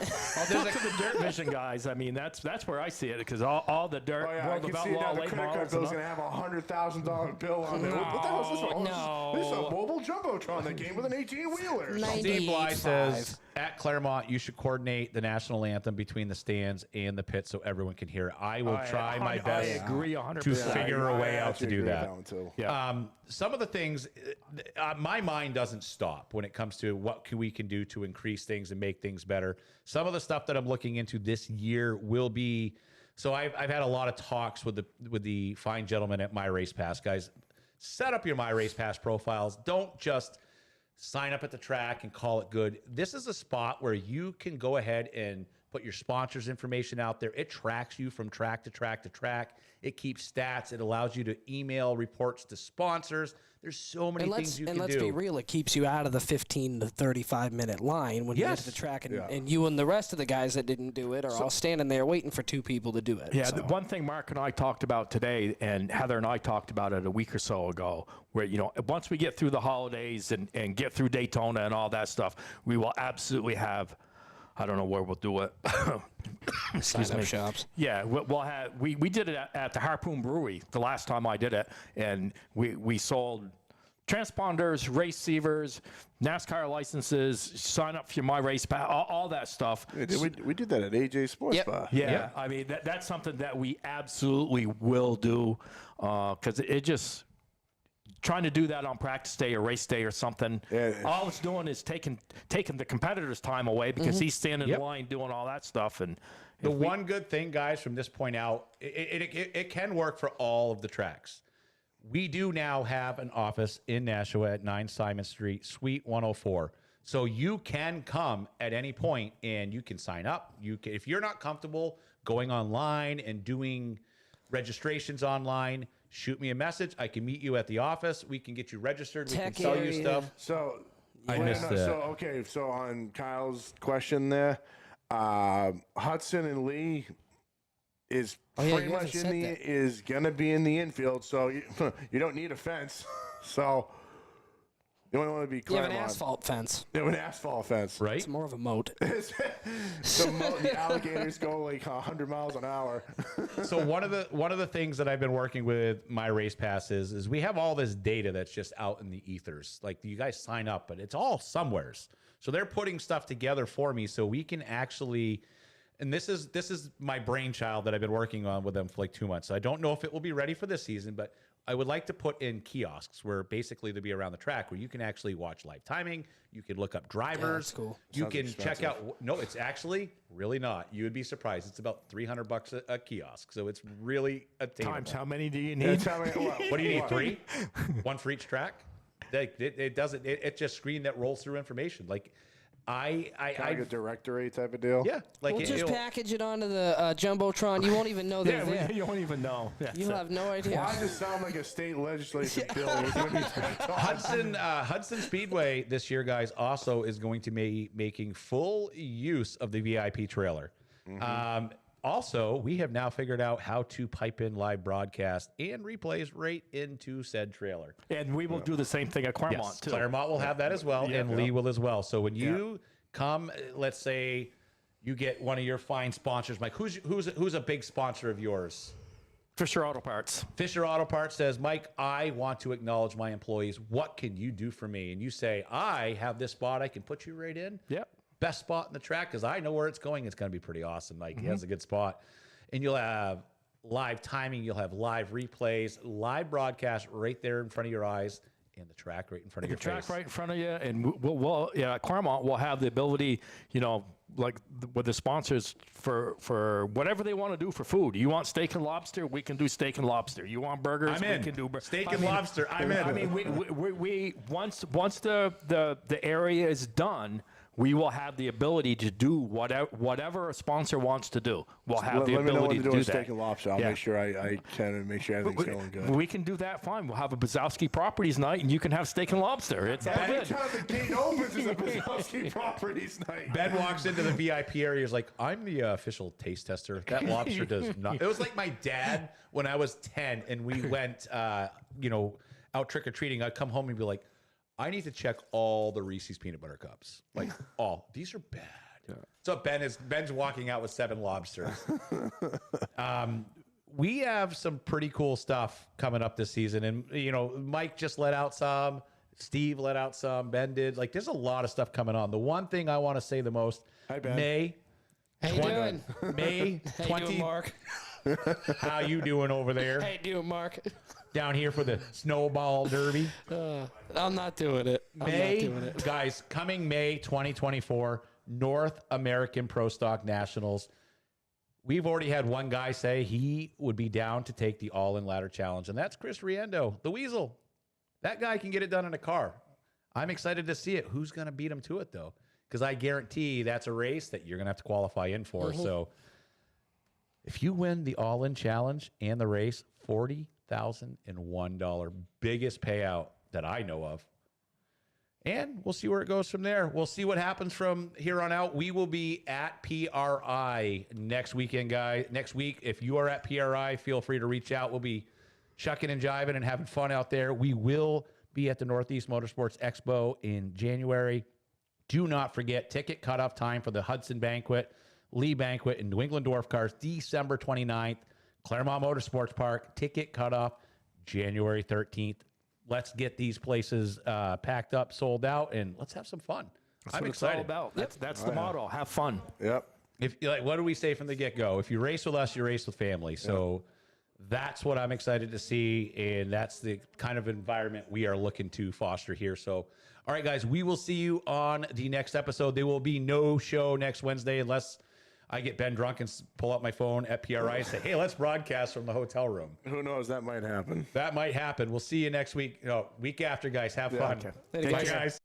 talk to the Dirt Vision guys. I mean, that's where I see it because all the dirt, Oh, yeah, I World can of see now Outlaw the late credit card models. bill's going to have a $100,000 bill on it. What the hell is this one? No. This is a mobile Jumbotron that came with an 18-wheeler. Steve Bly 98.5. says, at Claremont, you should coordinate the national anthem between the stands and the pit so everyone can hear it. I will try my best I agree 100%. to figure a way out to do that. Yeah. Some of the things, my mind doesn't stop when it comes to what we can do to increase things and make things better. Some of the stuff that I'm looking into this year will be, so I've had a lot of talks with the fine gentlemen at My Race Pass. Guys, set up your My Race Pass profiles. Don't just sign up at the track and call it good. This is a spot where you can go ahead and put your sponsors' information out there. It tracks you from track to track to track. It keeps stats. It allows you to email reports to sponsors. There's so many things you can do. And let's be real, it keeps you out of the 15 to 35-minute line when you get to the track, and you and the rest of the guys that didn't do it are all standing there waiting for 2 people to do it. Yeah, the one thing Mark and I talked about today, and Heather and I talked about it a week or so ago, where, once we get through the holidays and get through Daytona and all that stuff, we will absolutely have, I don't know where we'll do it. Sign-up shops. Yeah, we'll have. We did it at the Harpoon Brewery the last time I did it, and we sold transponders, race receivers, NASCAR licenses, sign up for my race pass, all that stuff. Yeah, we did that at AJ Sports Bar. Yeah, I mean that's something that we absolutely will do, because it just. Trying to do that on practice day or race day or something, all it's doing is taking the competitor's time away because he's standing in line doing all that stuff. And the one good thing, guys, from this point out, it can work for all of the tracks. We do now have an office in Nashua at 9 Simon Street, Suite 104. So you can come at any point and you can sign up. If you're not comfortable going online and doing registrations online, shoot me a message. I can meet you at the office. We can get you registered. We can sell you stuff. So I missed that. So on Kyle's question there, Hudson and Lee is pretty much is gonna be in the infield. So you don't need a fence. So you only want to be You have an asphalt fence. You have an asphalt fence, right? It's more of a moat. The alligators go like 100 miles an hour. So one of the things that I've been working with my race passes is we have all this data that's just out in the ethers. Like you guys sign up, but it's all somewheres. So they're putting stuff together for me so we can actually. And this is my brainchild that I've been working on with them for like 2 months. So I don't know if it will be ready for this season, but I would like to put in kiosks where basically they'll be around the track where you can actually watch live timing. You can look up drivers. Yeah, that's cool. You can check out. No, it's actually really not. You would be surprised. It's about $300 a kiosk. So it's really attainable. Times how many do you need? What do you need? 3? 1 for each track? It doesn't. It's just screen that rolls through information. Like like a directory type of deal. Yeah, like We'll just package it onto the jumbotron. You won't even know they're there. You won't even know. You'll have no idea. Why does it sound like a state legislative bill? Hudson Speedway this year, guys, also is going to be making full use of the VIP trailer. Also, we have now figured out how to pipe in live broadcast and replays right into said trailer. And we will do the same thing at Claremont, too. Claremont will have that as well, and Lee will as well. So when you come, let's say you get one of your fine sponsors, Mike, who's a big sponsor of yours? Fisher Auto Parts. Fisher Auto Parts says, Mike, I want to acknowledge my employees. What can you do for me? And you say, I have this spot I can put you right in. Yep. Best spot in the track because I know where it's going. It's going to be pretty awesome. Mike, he has a good spot. And you'll have live timing. You'll have live replays, live broadcast right there in front of your eyes, and the track right in front of your face. The track right in front of you. And we'll Claremont will have the ability, like with the sponsors for whatever they want to do for food. You want steak and lobster? We can do steak and lobster. You want burgers? I'm in. We can do steak and lobster. I'm in. I mean, we once the area is done, we will have the ability to do whatever a sponsor wants to do. We'll have the ability to do that. Steak and lobster. I'll make sure I can and make sure everything's going good. We can do that fine. We'll have a Bazowski Properties night, and you can have steak and lobster. It's all good. Anytime the gate opens is a Bazowski Properties night. Ben walks into the VIP area. He's like, I'm the official taste tester. That lobster does not. It was like my dad when I was 10 and we went, out trick-or-treating. I'd come home and be like, I need to check all the Reese's peanut butter cups. Like, these are bad. Yeah. So Ben's walking out with 7 lobsters. We have some pretty cool stuff coming up this season. And, Mike just let out some. Steve let out some. Ben did. Like, there's a lot of stuff coming on. The one thing I want to say the most, hi, Ben. May. How you doing? May 20. How you doing, Mark? How you doing over there? How you doing, Mark? Down here for the Snowball Derby. I'm not doing it. Guys, coming May 2024, North American Pro Stock Nationals. We've already had one guy say he would be down to take the All-In Ladder Challenge, and that's Chris Riendo, the Weasel. That guy can get it done in a car. I'm excited to see it. Who's going to beat him to it, though? because I guarantee that's a race that you're going to have to qualify in for. So if you win the All-In Challenge and the race, $40,001, biggest payout that I know of. And we'll see where it goes from there. We'll see what happens from here on out. We will be at PRI next weekend, guys. Next week, if you are at PRI, feel free to reach out. We'll be shucking and jiving and having fun out there. We will be at the Northeast Motorsports Expo in January. Do not forget, ticket cutoff time for the Hudson Banquet, Lee Banquet, and New England Dwarf Cars, December 29th. Claremont Motorsports Park, ticket cutoff January 13th. Let's get these places packed up, sold out, and let's have some fun. I'm excited. It's all about. That's the motto. Have fun. Yep. If like, what do we say from the get-go? If you race with us, you race with family. So that's what I'm excited to see, and that's the kind of environment we are looking to foster here. So, all right, guys, we will see you on the next episode. There will be no show next Wednesday unless I get Ben drunk and pull out my phone at PRI and say, hey, let's broadcast from the hotel room. Who knows? That might happen. That might happen. We'll see you next week. No, week after, guys. Have fun. Later, Bye, guys. guys.